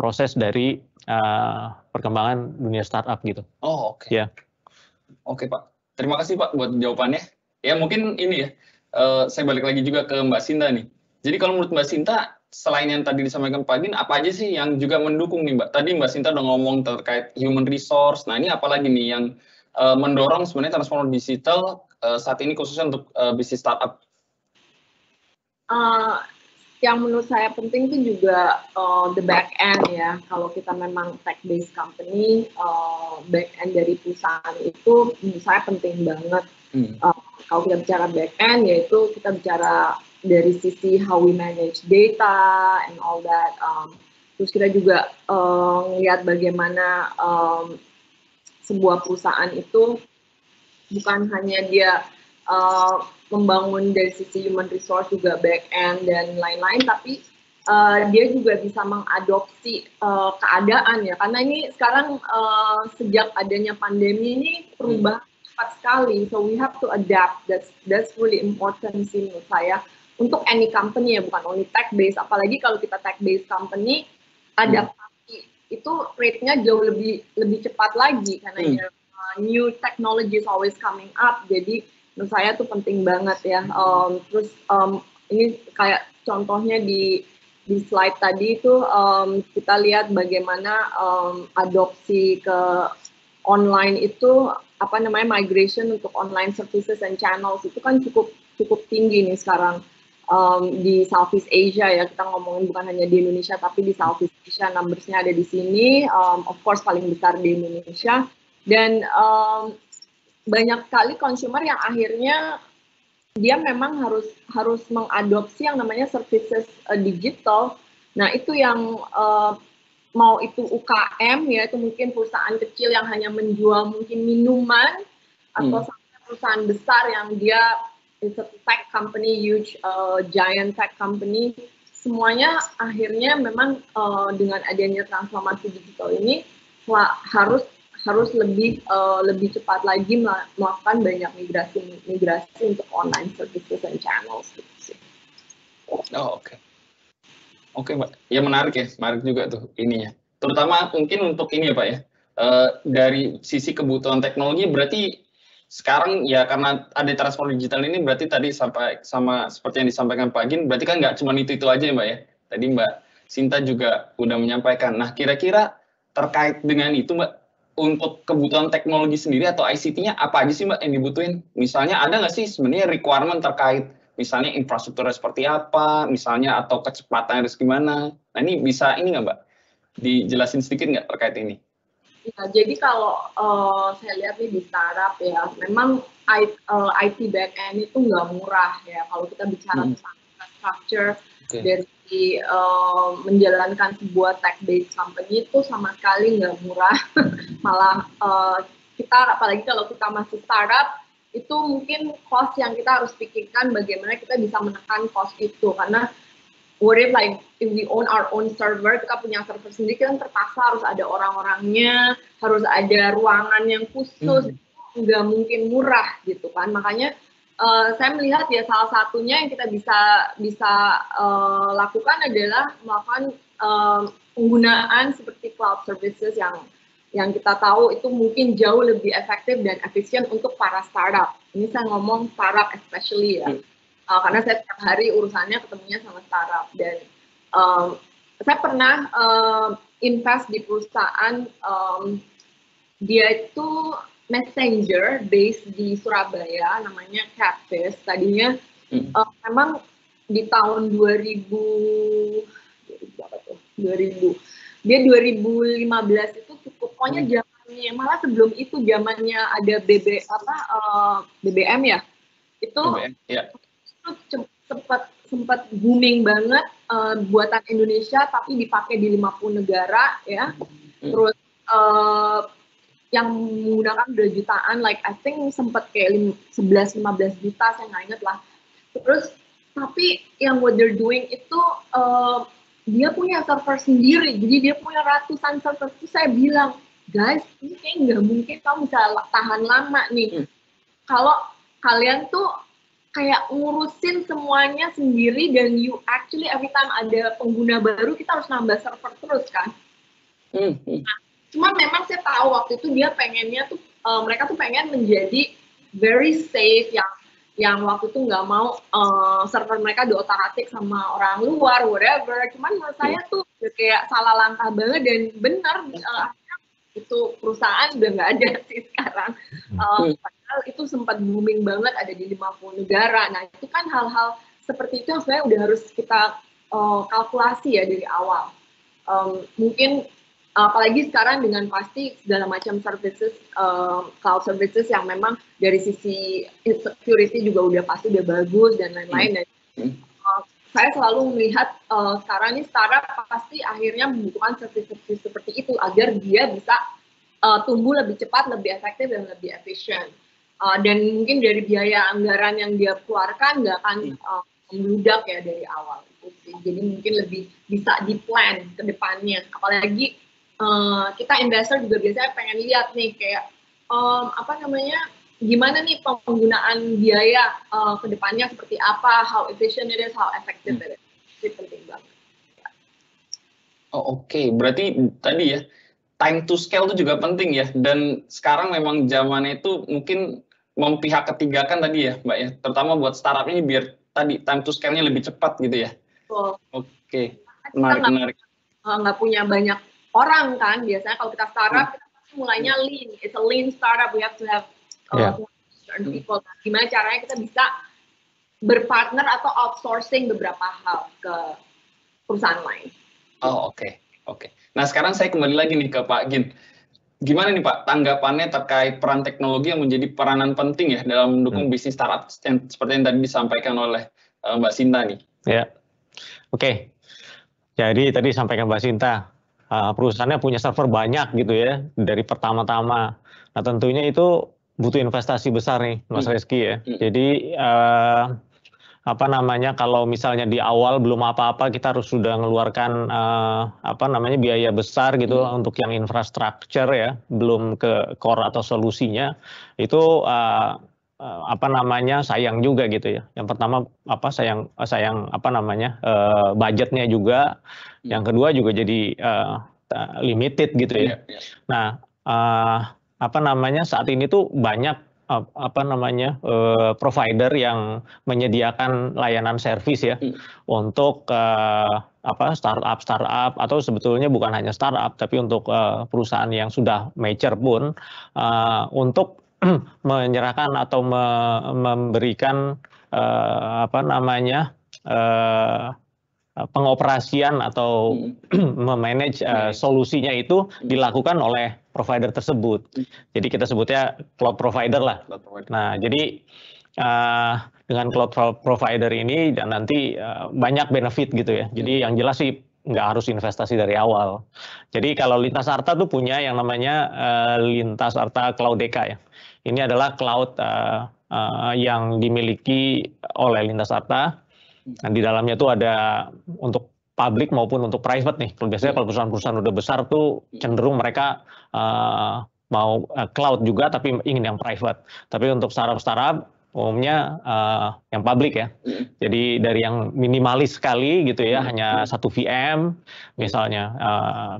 proses dari perkembangan dunia startup gitu. Oh oke. Ya. Oke Pak, terima kasih Pak buat jawabannya. Ya mungkin ini ya, saya balik lagi juga ke Mbak Sinta nih. Jadi kalau menurut Mbak Sinta, selain yang tadi disampaikan Pak Gin, apa aja sih yang juga mendukung nih Mbak? Tadi Mbak Sinta udah ngomong terkait human resource. Nah ini apa lagi nih yang mendorong sebenarnya transformasi digital saat ini khususnya untuk bisnis startup? Yang menurut saya penting itu juga the back end ya. Kalau kita memang tech based company, back end dari perusahaan itu menurut saya penting banget. Kalau kita bicara back end, yaitu kita bicara dari sisi how we manage data and all that. Terus kita juga melihat bagaimana sebuah perusahaan itu bukan hanya dia membangun dari sisi human resource juga back end dan lain-lain, tapi dia juga bisa mengadopsi keadaan ya, karena ini sekarang sejak adanya pandemi ini perubahan cepat sekali, so we have to adapt. That's really important sih menurut saya untuk any company ya, bukan only tech based. Apalagi kalau kita tech based company, adaptasi itu rate-nya jauh lebih cepat lagi karena new technology is always coming up. Jadi menurut saya tuh penting banget ya. Terus ini kayak contohnya di slide tadi itu kita lihat bagaimana adopsi ke online itu migration untuk online services and channels itu kan cukup tinggi nih sekarang di Southeast Asia ya, kita ngomongin bukan hanya di Indonesia tapi di Southeast Asia, numbers-nya ada di sini, of course paling besar di Indonesia, dan banyak sekali consumer yang akhirnya dia memang harus mengadopsi yang namanya services digital. Nah itu yang mau itu UKM ya, itu mungkin perusahaan kecil yang hanya menjual mungkin minuman, atau sampai perusahaan besar yang dia it's a tech company, huge giant tech company, semuanya akhirnya memang dengan adanya transformasi digital ini harus lebih cepat lagi melakukan banyak migrasi untuk online services and channels gitu sih. Oh, oke. Oke, Mbak. Ya menarik juga tuh ininya. Terutama mungkin untuk ini ya, Pak ya. Dari sisi kebutuhan teknologi berarti sekarang ya karena ada transformasi digital ini berarti tadi sampai sama seperti yang disampaikan Pak Gin, berarti kan nggak cuma itu aja ya, Mbak ya. Tadi Mbak Sinta juga udah menyampaikan. Nah, kira-kira terkait dengan itu, Mbak, untuk kebutuhan teknologi sendiri atau ICT-nya apa aja sih, Mbak, yang dibutuhin? Misalnya ada nggak sih sebenarnya requirement terkait misalnya infrastrukturnya seperti apa, misalnya atau kecepatan harus gimana? Nah ini bisa ini nggak Mbak, dijelasin sedikit nggak terkait ini? Ya, jadi kalau saya lihat nih di startup ya, memang IT backend itu nggak murah ya. Kalau kita bicara tentang infrastructure dari menjalankan sebuah tech-based company itu sama sekali nggak murah. Malah kita, apalagi kalau kita masih startup, itu mungkin cost yang kita harus pikirkan bagaimana kita bisa menekan cost itu, karena if we own our own server, kita punya server sendiri, kan terpaksa harus ada orang-orangnya, harus ada ruangan yang khusus, nggak mungkin murah gitu kan. Makanya saya melihat ya salah satunya yang kita bisa lakukan adalah melakukan penggunaan seperti cloud services yang kita tahu itu mungkin jauh lebih efektif dan efisien untuk para startup. Ini saya ngomong startup especially ya, karena saya setiap hari urusannya ketemunya sama startup, dan saya pernah invest di perusahaan, dia itu messenger based di Surabaya, namanya Catfish. Tadinya memang di tahun 2015 itu cukup, pokoknya zamannya, malah sebelum itu zamannya ada BBM ya, itu sempat booming banget, buatan Indonesia tapi dipakai di 50 negara ya. Terus yang menggunakan udah jutaan, like I think sempat kayak 11-15 juta, saya nggak inget lah. Terus tapi yang what they're doing itu dia punya server sendiri, jadi dia punya ratusan server. Itu saya bilang, guys, ini kayak nggak mungkin kamu bisa tahan lama nih. Kalau kalian tuh kayak ngurusin semuanya sendiri, dan you actually every time ada pengguna baru, kita harus nambah server terus kan. Nah, cuman memang saya tahu waktu itu dia pengennya tuh, mereka tuh pengen menjadi very safe, yang waktu itu nggak mau server mereka diotak-atik sama orang luar, whatever. Cuman menurut saya tuh kayak salah langkah banget, dan benar itu perusahaan udah nggak ada sih sekarang. Padahal itu sempat booming banget, ada di 50 negara. Nah itu kan hal-hal seperti itu yang sebenarnya udah harus kita kalkulasi ya dari awal. Mungkin apalagi sekarang dengan pasti segala macam services, cloud services yang memang dari sisi security juga udah pasti udah bagus dan lain-lain. Dan saya selalu melihat sekarang ini startup pasti akhirnya membutuhkan service-service seperti itu agar dia bisa tumbuh lebih cepat, lebih efektif, dan lebih efisien. Dan mungkin dari biaya anggaran yang dia keluarkan nggak akan membludak ya dari awal. Jadi mungkin lebih bisa di-plan ke depannya. Apalagi kita investor juga biasanya pengen lihat nih kayak gimana nih penggunaan biaya ke depannya seperti apa, how efficient it is, how effective it is. Itu penting banget. Oh, oke. Berarti tadi ya, time to scale itu juga penting ya. Dan sekarang memang zamannya itu mungkin memihak ketiga kan tadi ya, Mbak ya. Terutama buat startup ini biar tadi time to scale-nya lebih cepat gitu ya. So, Oke, kita menarik. nggak punya banyak orang kan. Biasanya kalau kita startup, kita pasti mulainya lean. It's a lean startup. We have to have certain people. Gimana caranya kita bisa berpartner atau outsourcing beberapa hal ke perusahaan lain. Oh, oke. Nah, sekarang saya kembali lagi nih ke Pak Gin. Gimana nih Pak tanggapannya terkait peran teknologi yang menjadi peranan penting ya dalam mendukung bisnis startup yang seperti yang tadi disampaikan oleh Mbak Sinta nih? Ya, oke. Jadi tadi sampaikan Mbak Sinta, perusahaannya punya server banyak gitu ya dari pertama-tama. Nah tentunya itu butuh investasi besar nih, Mas Reski ya. Jadi apa namanya, kalau misalnya di awal belum apa-apa kita harus sudah mengeluarkan apa namanya biaya besar gitu untuk yang infrastruktur ya, belum ke core atau solusinya, itu apa namanya sayang juga gitu ya. Yang pertama apa sayang apa namanya budgetnya juga, yang kedua juga jadi limited gitu ya. Nah apa namanya saat ini tuh banyak apa namanya provider yang menyediakan layanan servis ya untuk apa startup atau sebetulnya bukan hanya startup tapi untuk perusahaan yang sudah mature pun untuk menyerahkan atau memberikan apa namanya pengoperasian atau memanage solusinya itu dilakukan oleh provider tersebut. Jadi kita sebutnya cloud provider lah. Nah, jadi dengan cloud provider ini dan nanti banyak benefit gitu ya. Jadi yang jelas sih nggak harus investasi dari awal. Jadi kalau Lintas Arta tuh punya yang namanya Lintas Arta Cloudeka ya. Ini adalah cloud yang dimiliki oleh Lintas Arta. Nah, di dalamnya tuh ada untuk public maupun untuk private nih. Biasanya kalau perusahaan-perusahaan udah besar tuh cenderung mereka mau cloud juga tapi ingin yang private. Tapi untuk startup umumnya yang public ya. Jadi dari yang minimalis sekali gitu ya, hanya 1 VM misalnya.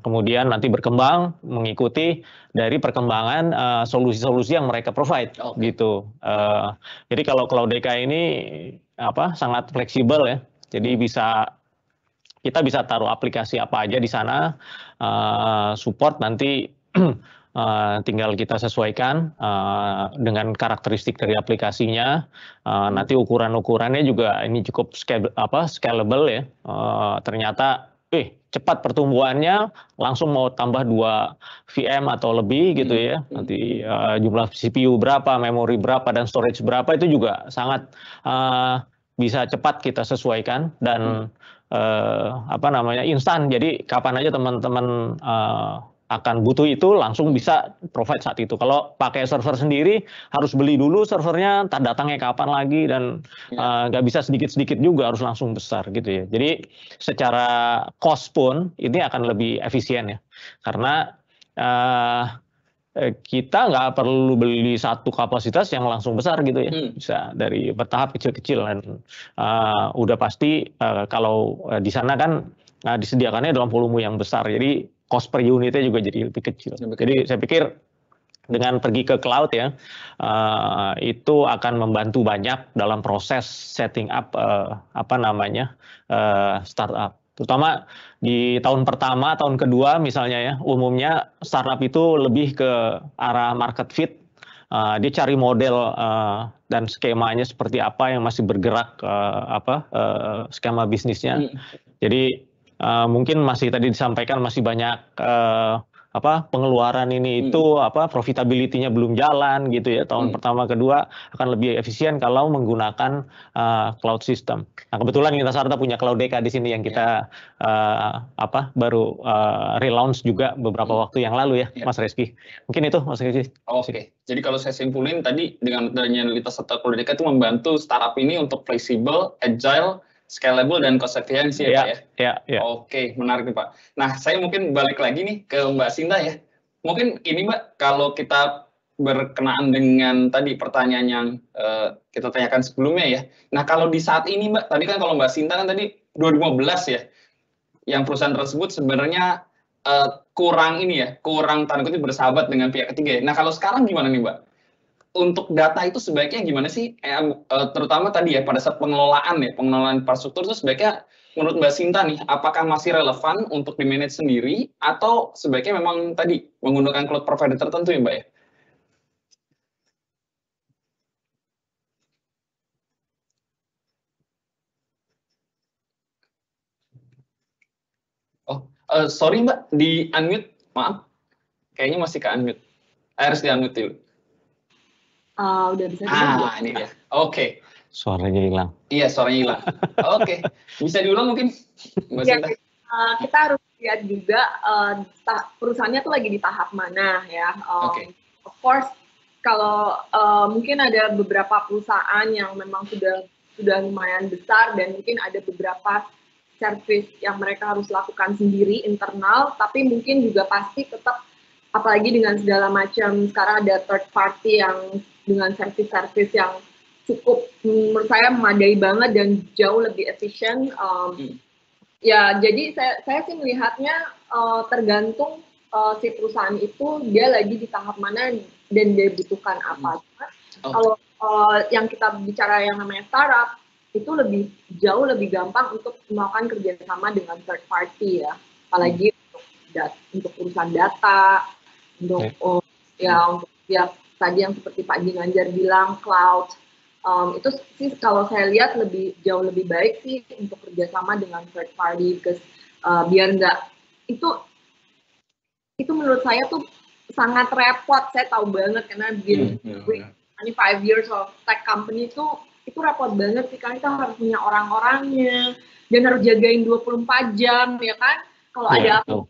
Kemudian nanti berkembang mengikuti dari perkembangan solusi-solusi yang mereka provide gitu. Jadi kalau Cloudeka ini apa sangat fleksibel ya. Jadi kita bisa taruh aplikasi apa aja di sana, support nanti tinggal kita sesuaikan dengan karakteristik dari aplikasinya. Nanti ukuran-ukurannya juga ini cukup scalable ya. Ternyata cepat pertumbuhannya, langsung mau tambah 2 VM atau lebih gitu ya. Nanti jumlah CPU berapa, memori berapa, dan storage berapa itu juga sangat bisa cepat kita sesuaikan dan apa namanya instan. Jadi kapan aja teman-teman akan butuh itu langsung bisa provide saat itu. Kalau pakai server sendiri harus beli dulu servernya, entah datangnya kapan lagi dan nggak bisa sedikit-sedikit juga harus langsung besar gitu ya. Jadi secara cost pun ini akan lebih efisien ya. Karena kita nggak perlu beli satu kapasitas yang langsung besar gitu ya. Bisa dari bertahap kecil-kecil dan udah pasti kalau di sana kan disediakannya dalam volume yang besar. Jadi cost per unitnya juga jadi lebih kecil. Jadi saya pikir dengan pergi ke cloud ya, itu akan membantu banyak dalam proses setting up apa namanya startup. Terutama di tahun pertama, tahun kedua misalnya ya, umumnya startup itu lebih ke arah market fit. Dia cari model dan skemanya seperti apa yang masih bergerak skema bisnisnya. Jadi mungkin masih tadi disampaikan masih banyak pengeluaran ini itu profitability-nya belum jalan gitu ya. Tahun pertama kedua akan lebih efisien kalau menggunakan cloud system. Nah, kebetulan Lintas Arta punya Cloudeka di sini yang kita baru relaunch juga beberapa waktu yang lalu ya, Mas Reski. Mungkin itu Mas Reski. Oke. Jadi kalau saya simpulin tadi dengan adanya Lintas Arta Cloudeka itu membantu startup ini untuk fleksibel, agile, scalable dan cost efficiency ya Pak ya? Ya. Oke, menarik nih Pak. Nah, saya mungkin balik lagi nih ke Mbak Sinta ya. Mungkin ini Mbak, kalau kita berkenaan dengan tadi pertanyaan yang kita tanyakan sebelumnya ya. Nah, kalau di saat ini Mbak, tadi kan kalau Mbak Sinta kan tadi 2015 ya, yang perusahaan tersebut sebenarnya kurang ini ya, kurang tanda kutip bersahabat dengan pihak ketiga. Nah, kalau sekarang gimana nih Mbak? Untuk data itu sebaiknya gimana sih? Terutama tadi ya pada saat pengelolaan infrastruktur itu sebaiknya menurut Mbak Sinta nih, apakah masih relevan untuk di-manage sendiri atau sebaiknya memang tadi menggunakan cloud provider tertentu ya Mbak ya? Oh, sorry Mbak, di unmute, maaf. Kayaknya masih ke unmute. Harus di unmute dulu. Udah bisa diulang. Ini dia. Oke. Suaranya hilang. Iya, suaranya hilang. Oke. Bisa diulang mungkin, Mbak Ya, Sinta? kita harus lihat juga perusahaannya tuh lagi di tahap mana ya. Oke. Of course, kalau mungkin ada beberapa perusahaan yang memang sudah lumayan besar dan mungkin ada beberapa service yang mereka harus lakukan sendiri internal, tapi mungkin juga pasti tetap, apalagi dengan segala macam sekarang ada third party yang dengan service-service yang cukup menurut saya memadai banget dan jauh lebih efisien. Ya, jadi saya sih melihatnya tergantung si perusahaan itu dia lagi di tahap mana dan dia butuhkan apa. Kalau yang kita bicara yang namanya startup, itu jauh lebih gampang untuk melakukan kerjasama dengan third party ya, apalagi untuk urusan data, untuk tadi yang seperti Pak Ginanjar bilang cloud, itu sih kalau saya lihat jauh lebih baik sih untuk kerjasama dengan third party, because biar nggak itu menurut saya tuh sangat repot. Saya tahu banget karena ini 5 years of tech company itu repot banget sih, karena kita harus punya orang-orangnya dan harus jagain 24 jam ya kan, kalau ada apa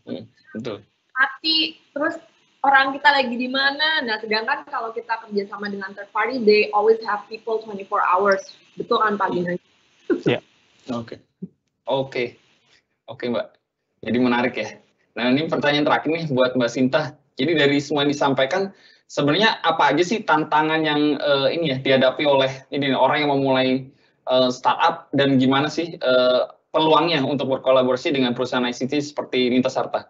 mati terus orang kita lagi di mana. Nah, sedangkan kalau kita kerjasama dengan third party, they always have people 24 hours. Betul kan Pak Gina? Ya. Oke Mbak. Jadi menarik ya. Nah, ini pertanyaan terakhir nih buat Mbak Sinta. Jadi dari semua yang disampaikan, sebenarnya apa aja sih tantangan yang ini ya dihadapi oleh orang yang memulai startup, dan gimana sih peluangnya untuk berkolaborasi dengan perusahaan ICT seperti Nintasarta?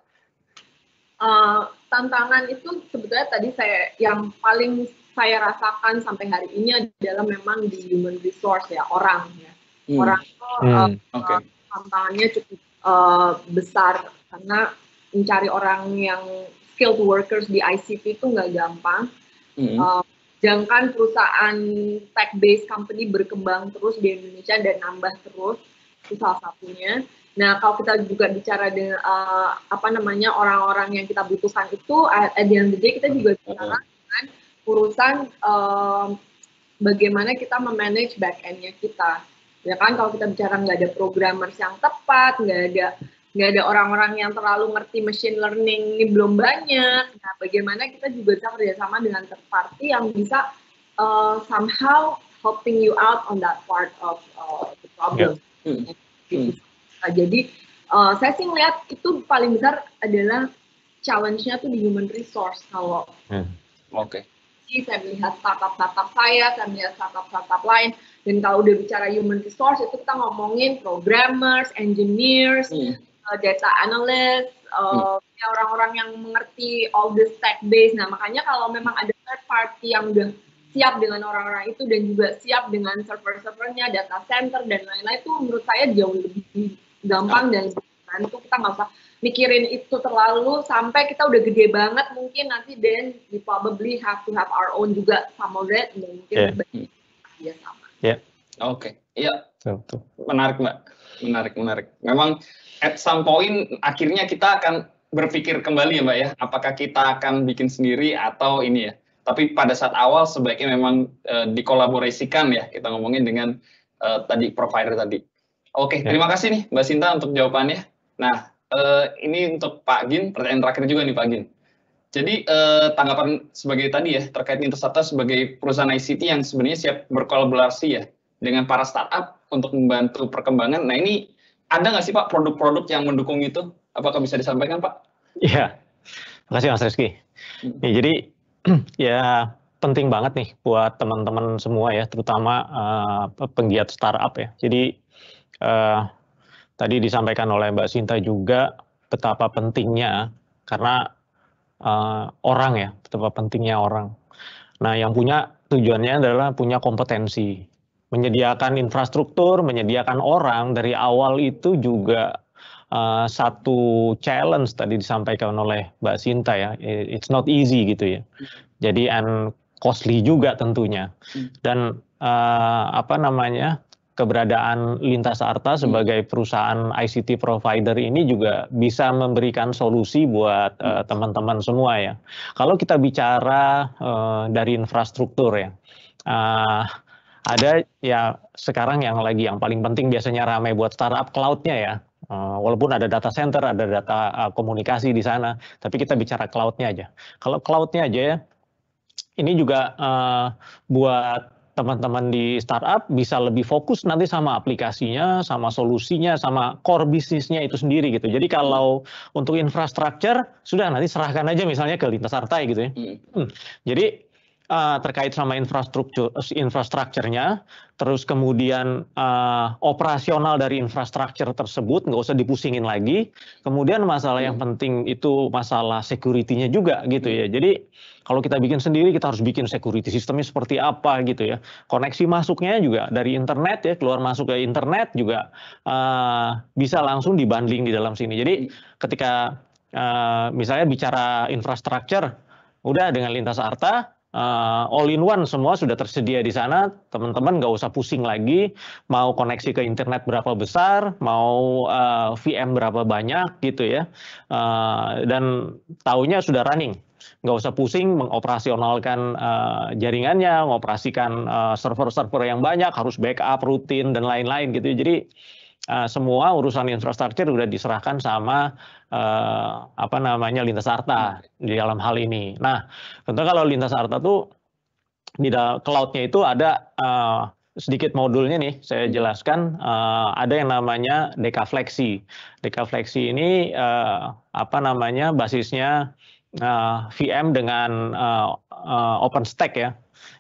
Tantangan itu sebetulnya tadi yang paling saya rasakan sampai hari ini adalah memang di human resource ya, orang ya. Orang itu tantangannya cukup besar karena mencari orang yang skilled workers di ICT itu nggak gampang. Sedangkan perusahaan tech-based company berkembang terus di Indonesia dan nambah terus, itu salah satunya. Nah, kalau kita juga bicara dengan orang-orang yang kita butuhkan itu, at the end of the day kita juga bicara dengan urusan bagaimana kita memanage back end-nya kita. Ya kan, kalau kita bicara nggak ada programmers yang tepat, nggak ada orang-orang yang terlalu ngerti machine learning, ini belum banyak. Nah, bagaimana kita juga bisa kerjasama dengan third party yang bisa somehow helping you out on that part of the problem. Jadi saya sih melihat itu paling besar adalah challenge-nya tuh di human resource. Kalau saya melihat startup saya melihat startup lain, dan kalau udah bicara human resource itu kita ngomongin programmers, engineers, data analyst, orang-orang yang mengerti all this tech base. Nah, makanya kalau memang ada third party yang udah siap dengan orang-orang itu dan juga siap dengan server-servernya, data center dan lain-lain, itu menurut saya jauh lebih gampang dan bantu. Kita nggak usah mikirin itu terlalu sampai kita udah gede banget, mungkin nanti then we probably have to have our own juga some of it, mungkin dia sama. Menarik Mbak, menarik. Memang at some point akhirnya kita akan berpikir kembali ya Mbak ya, apakah kita akan bikin sendiri atau ini ya. Tapi pada saat awal sebaiknya memang dikolaborasikan ya, kita ngomongin dengan tadi provider tadi. Terima kasih nih Mbak Sinta untuk jawabannya. Nah, ini untuk Pak Gin, pertanyaan terakhir juga nih Pak Gin. Jadi tanggapan sebagai tadi ya, terkait Nintasarta sebagai perusahaan ICT yang sebenarnya siap berkolaborasi ya dengan para startup untuk membantu perkembangan. Nah, ini ada nggak sih Pak produk-produk yang mendukung itu? Apakah bisa disampaikan Pak? Iya, terima kasih Mas Rizky. Ya, jadi Ya, penting banget nih buat teman-teman semua ya, terutama penggiat startup ya. Jadi tadi disampaikan oleh Mbak Sinta juga betapa pentingnya karena orang ya, betapa pentingnya orang. Nah, yang punya tujuannya adalah punya kompetensi, menyediakan infrastruktur, menyediakan orang dari awal itu juga satu challenge tadi disampaikan oleh Mbak Sinta ya, it's not easy gitu ya. Jadi and costly juga tentunya. Dan apa namanya, keberadaan Lintas Arta sebagai perusahaan ICT provider ini juga bisa memberikan solusi buat teman-teman semua ya. Kalau kita bicara dari infrastruktur ya, ada ya sekarang yang paling penting biasanya ramai buat startup cloud-nya ya. Walaupun ada data center, ada data komunikasi di sana, tapi kita bicara cloud-nya aja. Kalau cloud-nya aja ya, ini juga buat teman-teman di startup bisa lebih fokus nanti sama aplikasinya, sama solusinya, sama core bisnisnya itu sendiri gitu. Jadi kalau untuk infrastruktur sudah nanti serahkan aja misalnya ke Lintas Arta gitu ya. Jadi terkait sama infrastrukturnya, terus kemudian operasional dari infrastruktur tersebut nggak usah dipusingin lagi. Kemudian masalah yang penting itu masalah security-nya juga gitu ya. Jadi kalau kita bikin sendiri, kita harus bikin security sistemnya seperti apa gitu ya. Koneksi masuknya juga dari internet ya, keluar masuk ke internet juga bisa langsung dibundling di dalam sini. Jadi ketika misalnya bicara infrastruktur, udah dengan Lintas Arta, all in one semua sudah tersedia di sana, teman-teman nggak usah pusing lagi mau koneksi ke internet berapa besar, mau VM berapa banyak gitu ya, dan taunya sudah running, nggak usah pusing mengoperasionalkan jaringannya, mengoperasikan server-server yang banyak, harus backup rutin dan lain-lain gitu. Jadi semua urusan infrastruktur sudah diserahkan sama apa namanya Lintas Arta di dalam hal ini. Nah, tentu kalau Lintas Arta tuh di cloud-nya itu ada sedikit modulnya nih, saya jelaskan. Ada yang namanya Dekafleksi. Dekafleksi ini apa namanya basisnya VM dengan OpenStack ya.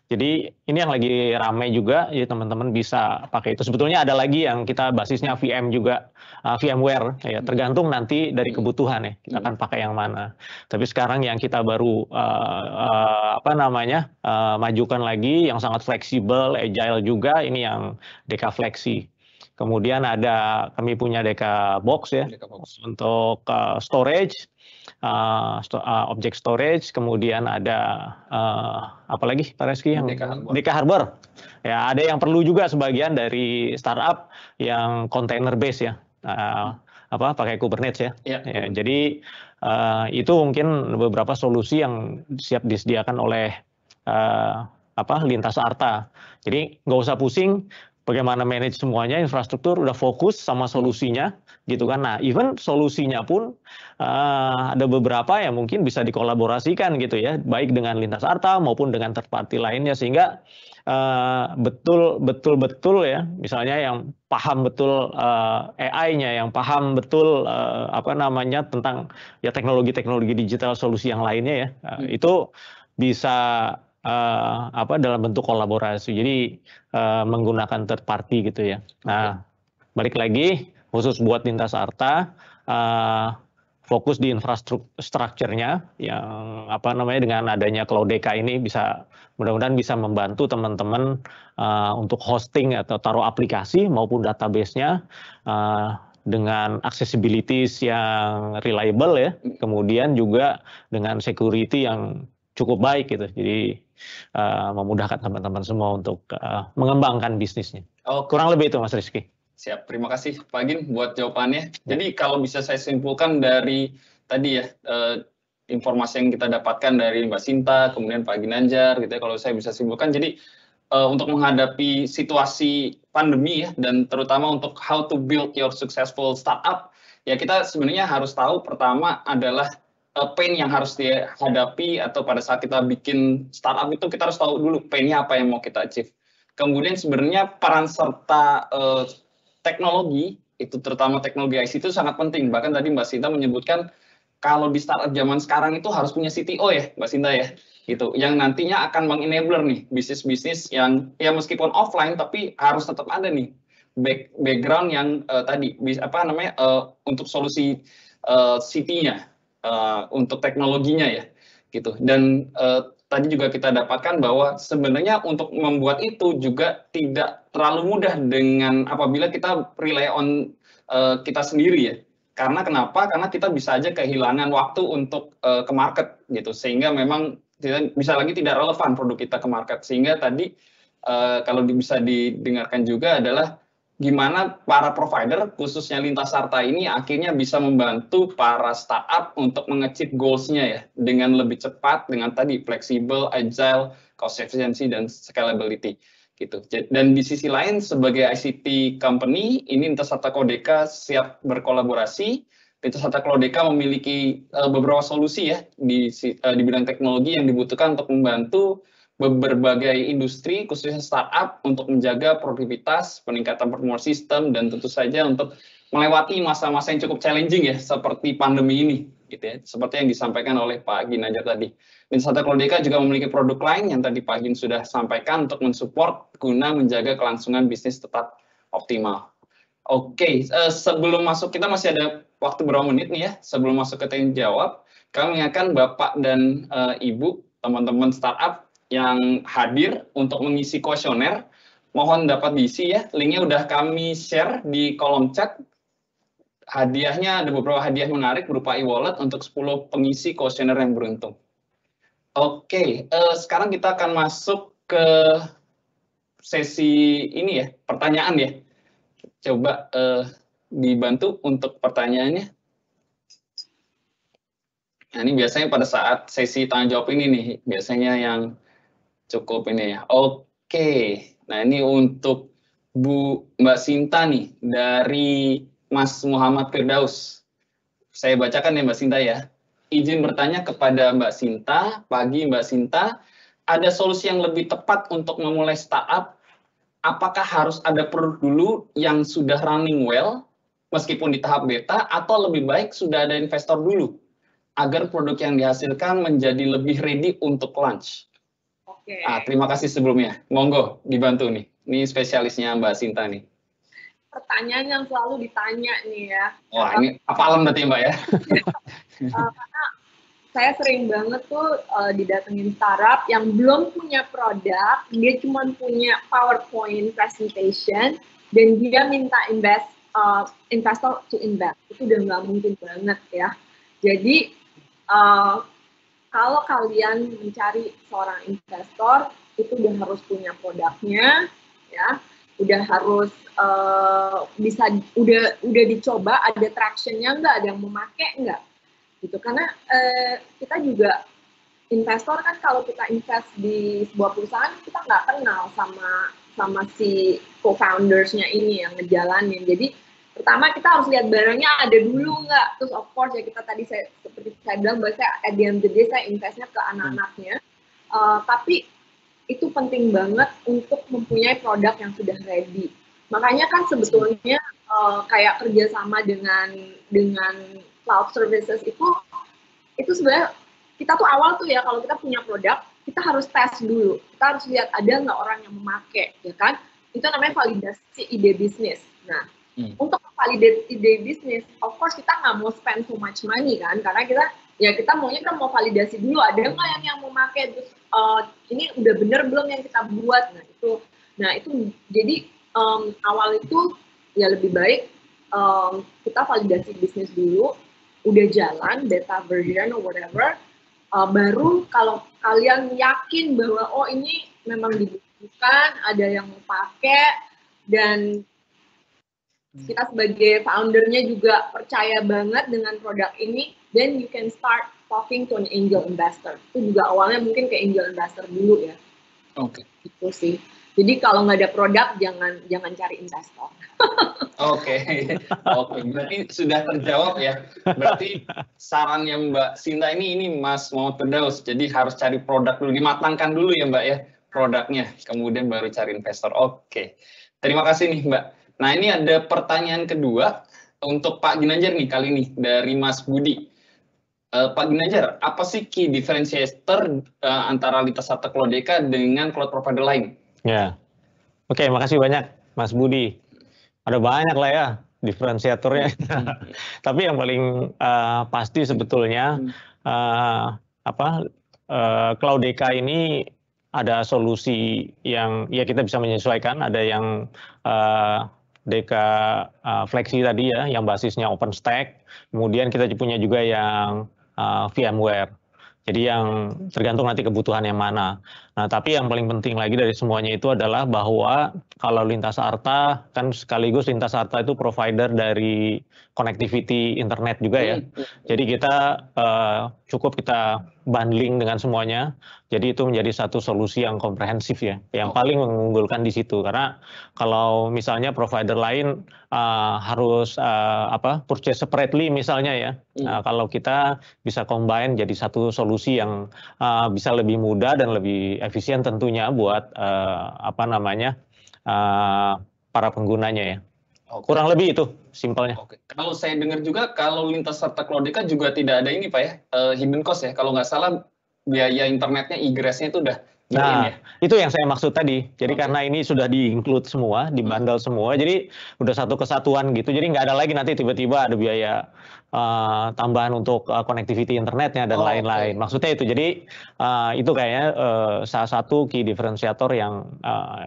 Jadi ini yang lagi ramai juga, jadi teman-teman bisa pakai itu. Sebetulnya ada lagi yang kita basisnya VM juga, VMware, ya tergantung nanti dari kebutuhan ya, kita akan pakai yang mana. Tapi sekarang yang kita baru apa namanya majukan lagi, yang sangat fleksibel, agile juga, ini yang Dekafleksi. Kemudian ada kami punya Dekabox ya, untuk storage. Object storage, kemudian ada apa lagi Pak Reski yang Deka Harbor. Ya, ada yang perlu juga sebagian dari startup yang container base ya, apa pakai Kubernetes ya. Ya, jadi itu mungkin beberapa solusi yang siap disediakan oleh apa Lintas Arta. Jadi nggak usah pusing bagaimana manage semuanya, infrastruktur udah fokus sama solusinya gitu kan. Nah, even solusinya pun ada beberapa yang mungkin bisa dikolaborasikan gitu ya, baik dengan Lintas Arta maupun dengan third party lainnya, sehingga betul ya, misalnya yang paham betul AI-nya, yang paham betul apa namanya tentang ya teknologi-teknologi digital solusi yang lainnya ya, itu bisa apa dalam bentuk kolaborasi. Jadi menggunakan third party gitu ya. Nah, balik lagi khusus buat Lintas Arta, fokus di infrastrukturnya yang apa namanya dengan adanya Cloudeka ini bisa mudah-mudahan bisa membantu teman-teman untuk hosting atau taruh aplikasi maupun database-nya dengan accessibility yang reliable ya, kemudian juga dengan security yang cukup baik gitu. Jadi memudahkan teman-teman semua untuk mengembangkan bisnisnya. Kurang lebih itu Mas Rizky. Siap, terima kasih Pak Agin buat jawabannya. Jadi kalau bisa saya simpulkan dari tadi ya, informasi yang kita dapatkan dari Mbak Sinta, kemudian Pak Ginanjar gitu ya, kalau saya bisa simpulkan, jadi untuk menghadapi situasi pandemi ya, dan terutama untuk how to build your successful startup, ya kita sebenarnya harus tahu pertama adalah pain yang harus dihadapi, atau pada saat kita bikin startup itu kita harus tahu dulu pain-nya apa yang mau kita achieve. Kemudian sebenarnya peran serta teknologi, itu terutama teknologi ICT itu sangat penting. Bahkan tadi Mbak Sinta menyebutkan kalau di startup zaman sekarang itu harus punya CTO ya, Mbak Sinta ya, gitu. Yang nantinya akan mengenabler nih bisnis-bisnis yang ya meskipun offline tapi harus tetap ada nih background yang tadi untuk solusi CT-nya, untuk teknologinya ya, gitu. Dan tadi juga kita dapatkan bahwa sebenarnya untuk membuat itu juga tidak terlalu mudah dengan apabila kita rely on kita sendiri ya. Karena kenapa? Karena kita bisa aja kehilangan waktu untuk ke market gitu, sehingga memang bisa lagi tidak relevan produk kita ke market. Sehingga tadi kalau bisa didengarkan juga adalah gimana para provider, khususnya Lintas Sarta ini akhirnya bisa membantu para startup untuk menge-achieve goals-nya ya, dengan lebih cepat, dengan tadi fleksibel, agile, cost efficiency, dan scalability. Gitu. Dan di sisi lain, sebagai ICT company, ini Lintas Sarta Codeka siap berkolaborasi. Lintas Sarta Codeka memiliki beberapa solusi ya, di bidang teknologi yang dibutuhkan untuk membantu berbagai industri, khususnya startup, untuk menjaga produktivitas, peningkatan performance system, dan tentu saja untuk melewati masa-masa yang cukup challenging ya, seperti pandemi ini, gitu ya, seperti yang disampaikan oleh Pak Ginanjar tadi. Lintas Sarta Codeka juga memiliki produk lain yang tadi Pak Gin sudah sampaikan untuk mensupport guna menjaga kelangsungan bisnis tetap optimal. Oke, sebelum masuk, kita masih ada waktu berapa menit nih ya, sebelum masuk ke tanya jawab, kami ingatkan Bapak dan Ibu, teman-teman startup, yang hadir untuk mengisi kuesioner, mohon dapat diisi ya. Linknya udah kami share di kolom chat. Hadiahnya ada beberapa hadiah menarik berupa e-wallet untuk 10 pengisi kuesioner yang beruntung. Oke, sekarang kita akan masuk ke sesi ini ya, pertanyaan ya. Coba dibantu untuk pertanyaannya. Nah, ini biasanya pada saat sesi tanya jawab ini nih, biasanya yang cukup ini ya. Oke, nah ini untuk Mbak Sinta nih, dari Mas Muhammad Firdaus. Saya bacakan ya Mbak Sinta ya. Izin bertanya kepada Mbak Sinta, pagi Mbak Sinta, ada solusi yang lebih tepat untuk memulai startup? Apakah harus ada produk dulu yang sudah running well, meskipun di tahap beta, atau lebih baik sudah ada investor dulu, agar produk yang dihasilkan menjadi lebih ready untuk launch? Oke. Terima kasih sebelumnya. Monggo dibantu nih. Ini spesialisnya Mbak Sinta nih. Pertanyaan yang selalu ditanya nih ya. Wah, ini apalan berarti Mbak ya? Karena saya sering banget tuh didatengin startup yang belum punya produk, dia cuma punya PowerPoint presentation, dan dia minta investor to invest. Itu udah nggak mungkin banget ya. Jadi kalau kalian mencari seorang investor, itu udah harus punya produknya, ya, udah harus udah dicoba, ada traction-nya nggak, ada yang memakai nggak, gitu. Karena kita juga investor kan, kalau kita invest di sebuah perusahaan, kita nggak kenal sama si co-founders-nya ini yang ngejalanin. Jadi pertama kita harus lihat barangnya ada dulu nggak, terus of course ya kita tadi seperti saya bilang bahwa saya at the end of the day saya investnya ke anak-anaknya, tapi itu penting banget untuk mempunyai produk yang sudah ready. Makanya kan sebetulnya kayak kerjasama dengan cloud services itu sebenarnya kita tuh awal tuh ya, kalau kita punya produk kita harus tes dulu, kita harus lihat ada nggak orang yang memakai, ya kan? Itu namanya validasi ide bisnis. Nah, untuk validate ide bisnis, of course kita nggak mau spend so much money kan, karena kita maunya kan mau validasi dulu, ada nggak yang mau memakai, terus ini udah bener belum yang kita buat. Nah itu jadi awal itu ya lebih baik kita validasi bisnis dulu, udah jalan beta version or whatever, baru kalau kalian yakin bahwa oh ini memang dibutuhkan, ada yang mau pakai, dan kita sebagai foundernya juga percaya banget dengan produk ini, then you can start talking to an angel investor. Itu juga awalnya mungkin ke angel investor dulu ya. Oke. Itu sih. Jadi kalau nggak ada produk, jangan cari investor. Oke. Berarti sudah terjawab ya. Berarti sarannya Mbak Sinta ini Mas Muhammad Firdaus. Jadi harus cari produk dulu, dimatangkan dulu ya Mbak ya produknya, kemudian baru cari investor. Oke. Terima kasih nih Mbak. Nah ini ada pertanyaan kedua untuk Pak Ginanjar nih kali ini dari Mas Budi. Pak Ginanjar, apa sih key differentiator antara Lintas Sarta Cloudeka dengan cloud provider lain? Ya, oke, makasih banyak Mas Budi. Ada banyak lah ya diferensiatornya. Tapi yang paling pasti sebetulnya Cloudeka ini ada solusi yang ya kita bisa menyesuaikan. Ada yang Deka Flexi tadi ya, yang basisnya OpenStack. Kemudian kita punya juga yang VMware. Jadi yang tergantung nanti kebutuhan yang mana. Nah, tapi yang paling penting lagi dari semuanya itu adalah bahwa kalau Lintas Sarta, kan sekaligus Lintas Sarta itu provider dari connectivity internet juga ya. Jadi kita cukup kita bundling dengan semuanya. Jadi itu menjadi satu solusi yang komprehensif ya, yang paling mengunggulkan di situ. Karena kalau misalnya provider lain harus purchase separately misalnya ya, kalau kita bisa combine jadi satu solusi yang bisa lebih mudah dan lebih efisien tentunya buat para penggunanya ya. Kurang lebih itu simpelnya. Kalau saya dengar juga kalau Lintas Sarta Cloudeka juga tidak ada ini Pak ya, hidden cost ya. Kalau nggak salah biaya internetnya egress-nya itu udah ya. Itu yang saya maksud tadi. Jadi karena ini sudah di-include semua, di-bundle semua, jadi udah satu kesatuan gitu. Jadi nggak ada lagi nanti tiba-tiba ada biaya tambahan untuk connectivity internetnya dan lain-lain. Maksudnya itu. Jadi itu kayaknya salah satu key differentiator yang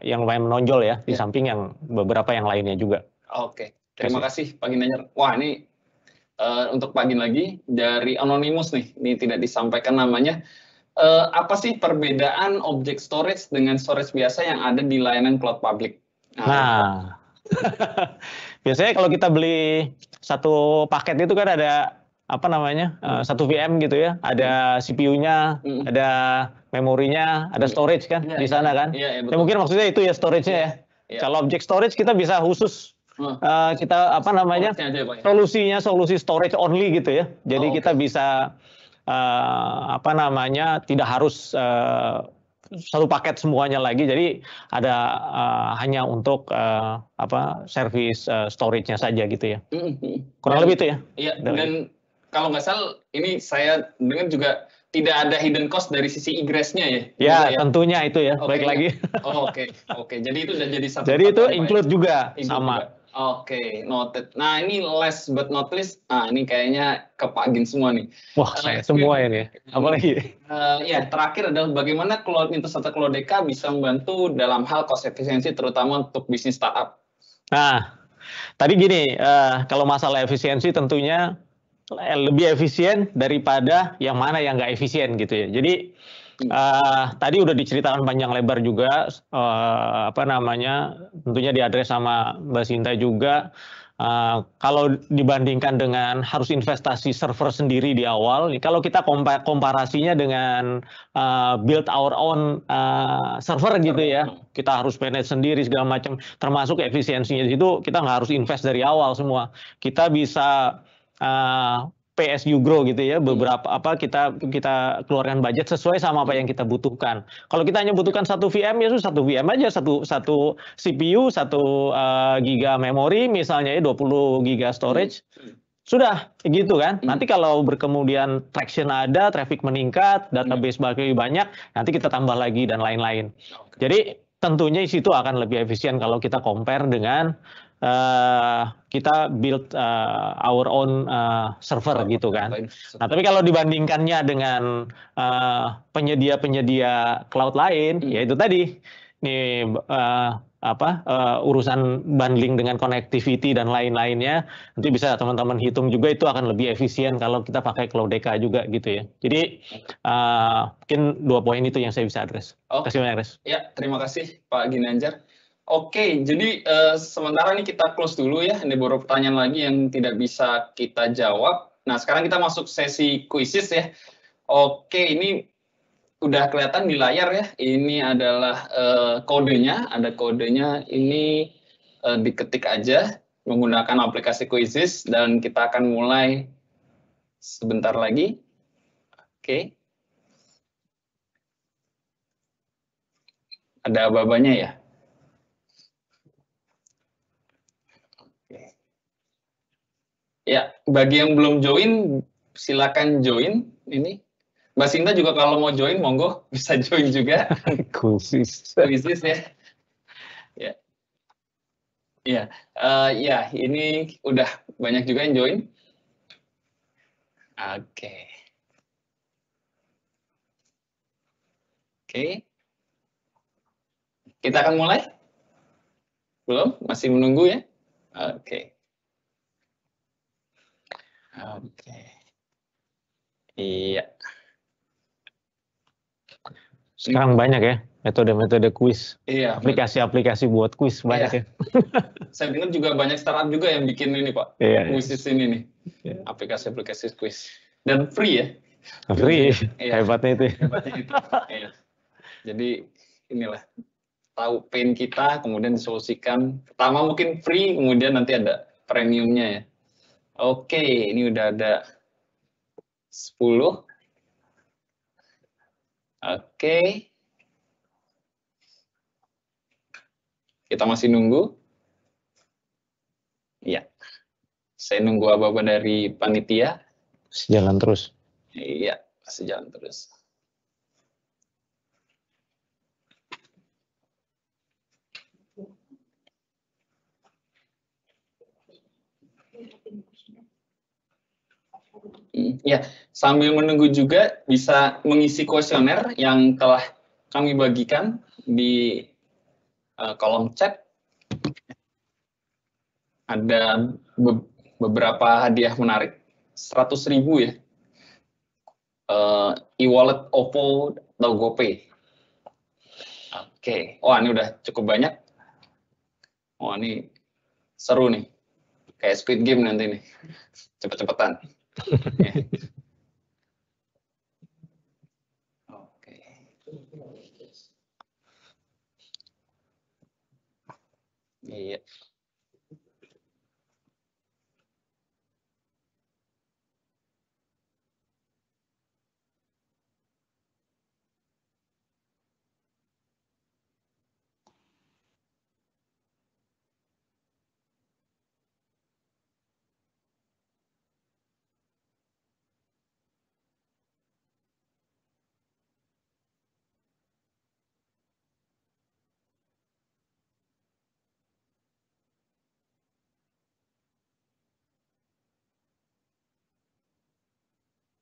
lumayan menonjol ya, di samping yang beberapa yang lainnya juga. Oke, terima kasih Pak Ginanjar. Wah, ini untuk Pak Gin lagi dari Anonymous nih, ini tidak disampaikan namanya. Apa sih perbedaan object storage dengan storage biasa yang ada di layanan cloud public? Nah, biasanya kalau kita beli satu paket itu kan ada satu VM gitu ya, ada CPU-nya, ada memorinya, ada storage kan di sana kan. Ya, mungkin maksudnya itu ya storage-nya ya. Kalau object storage kita bisa khusus kita solusinya solusi storage only gitu ya. Jadi kita bisa tidak harus satu paket semuanya lagi. Jadi ada hanya untuk service storage-nya saja gitu ya. Kurang lebih itu ya. Iya. Dan kalau nggak salah ini saya dengar juga tidak ada hidden cost dari sisi egress-nya ya. Ya, tentunya itu ya. Baik lagi. Oke. Jadi itu sudah jadi satu. Jadi itu include juga sama. Oke, noted. Nah, ini last but not least, ini kayaknya ke Pak Gin semua nih. Wah, saya semua ini. Apalagi? Ya, terakhir adalah bagaimana Lintas Sarta Cloudeka bisa membantu dalam hal cost efisiensi, terutama untuk bisnis startup. Nah, tadi gini, kalau masalah efisiensi tentunya lebih efisien daripada yang mana yang nggak efisien gitu ya. Jadi, tadi udah diceritakan panjang lebar juga, tentunya diadres sama Mbak Sinta juga. Kalau dibandingkan dengan harus investasi server sendiri di awal, kalau kita komparasinya dengan build our own server gitu ya, kita harus manage sendiri segala macam, termasuk efisiensinya di situ kita nggak harus invest dari awal semua. Kita bisa pay as you grow gitu ya, kita keluarkan budget sesuai sama apa yang kita butuhkan. Kalau kita hanya butuhkan satu VM ya satu VM aja, satu CPU, 1 giga memori misalnya ya, 20 giga storage. Sudah gitu kan. Nanti kalau berkemudian traction ada, traffic meningkat, database lebih banyak, nanti kita tambah lagi dan lain-lain. Jadi tentunya di situ akan lebih efisien kalau kita compare dengan kita build our own server gitu kan. Nah, tapi kalau dibandingkannya dengan penyedia-penyedia cloud lain, ya itu tadi nih urusan bundling dengan connectivity dan lain-lainnya, nanti bisa teman-teman hitung juga itu akan lebih efisien kalau kita pakai Cloudeka juga gitu ya. Jadi mungkin 2 poin itu yang saya bisa address. Terima kasih banyak, Res. Ya, terima kasih Pak Ginanjar. Oke, jadi sementara ini kita close dulu ya. Ada beberapa pertanyaan lagi yang tidak bisa kita jawab. Nah, sekarang kita masuk sesi quizzes ya. Oke, ini udah kelihatan di layar ya. Ini adalah kodenya. Ada kodenya. Ini diketik aja menggunakan aplikasi quizzes dan kita akan mulai sebentar lagi. Oke. Ada aba-abanya ya. Ya, bagi yang belum join, silakan join ini. Mbak Sinta juga kalau mau join, monggo bisa join juga. Kuisis. Kuisis ya. Ya. Ya, ya ini udah banyak juga yang join. Oke. Oke. Kita akan mulai? Belum? Masih menunggu ya? Oke. Oke. Iya. Sekarang banyak ya metode-metode kuis. Iya. Aplikasi-aplikasi buat kuis banyak Iya. ya. Saya dengar juga banyak startup juga yang bikin ini Pak. Iya. Kuisis ini nih. Iya. Aplikasi-aplikasi kuis. Dan free ya. Free. Iya. Hebatnya itu. Hebatnya itu. Iya. Jadi inilah tahu pain kita, kemudian disolusikan. Pertama mungkin free, kemudian nanti ada premiumnya ya. Oke, ini udah ada 10. Oke. Kita masih nunggu. Iya. Saya nunggu apa-apa dari panitia. Jalan terus. Iya, masih jalan terus. Ya, sambil menunggu juga bisa mengisi kuesioner yang telah kami bagikan di kolom chat. Ada beberapa hadiah menarik, 100.000 ya. E-wallet OVO atau GoPay. Oke, wah ini udah cukup banyak. Wah ini seru nih, kayak Squid Game nanti nih, cepet-cepetan. Oke. Iya.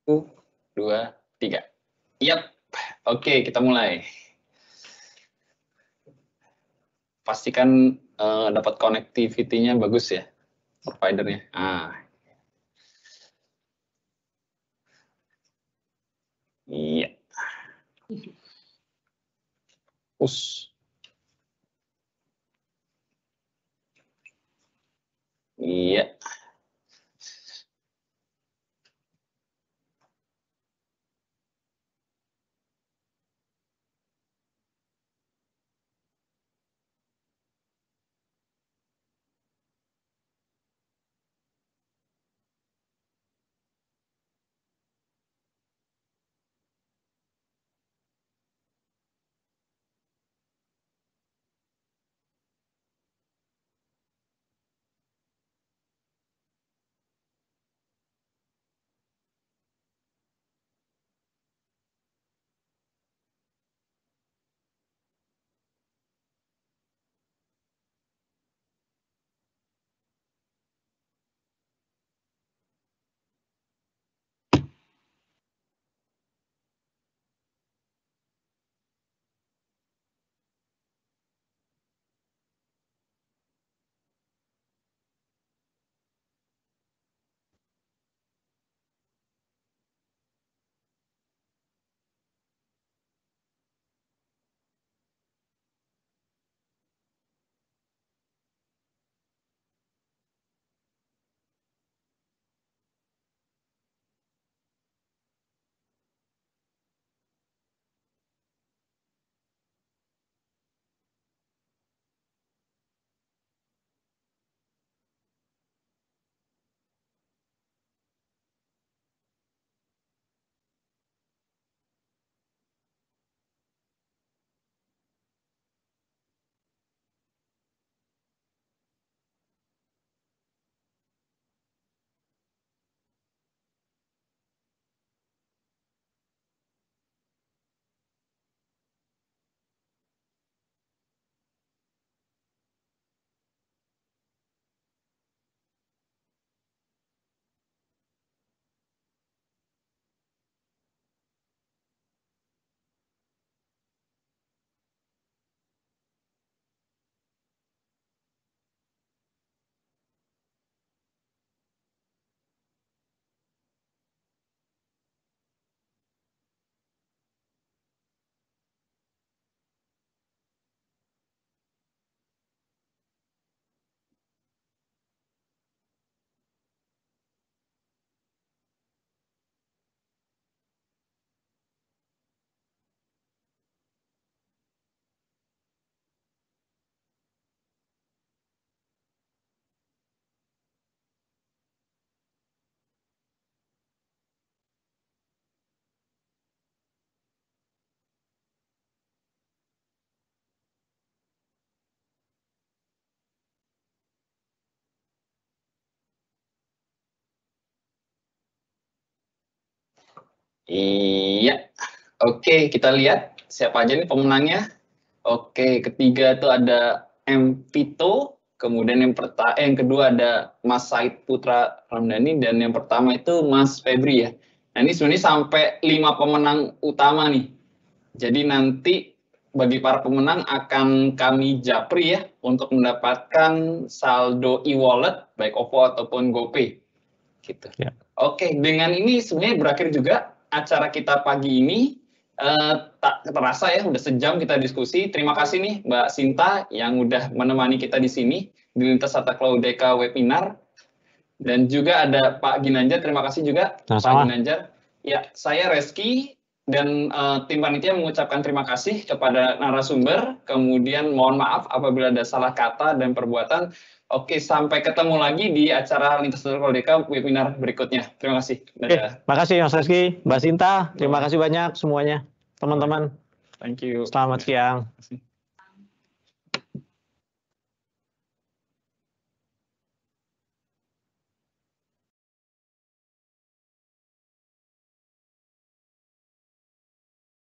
Satu, dua, tiga. Yap. Oke, kita mulai. Pastikan dapat connectivity-nya bagus ya, providernya. Iya. Push. Iya. Iya. Oke, kita lihat siapa aja nih pemenangnya. Oke, ketiga itu ada M. Vito, kemudian yang kedua ada Mas Said Putra Ramdhani, dan yang pertama itu Mas Febri ya. Nah, ini sebenarnya sampai 5 pemenang utama nih. Jadi nanti bagi para pemenang akan kami japri ya untuk mendapatkan saldo e-wallet baik OVO ataupun GoPay. Gitu. Ya. Oke, dengan ini sebenarnya berakhir juga acara kita pagi ini. Tak terasa ya, udah sejam kita diskusi. Terima kasih nih Mbak Sinta yang udah menemani kita di sini di Lintas Sarta Claudeka webinar. Dan juga ada Pak Ginanjar, terima kasih juga Pak Ginanjar. Ya, saya Reski dan tim panitia mengucapkan terima kasih kepada narasumber. Kemudian mohon maaf apabila ada salah kata dan perbuatan. Oke, sampai ketemu lagi di acara Lintas Sarta Claudeka webinar berikutnya. Terima kasih. Dadah. Terima kasih Mas Reski, Mbak Sinta. Terima kasih banyak semuanya, teman-teman. Thank you. Selamat siang.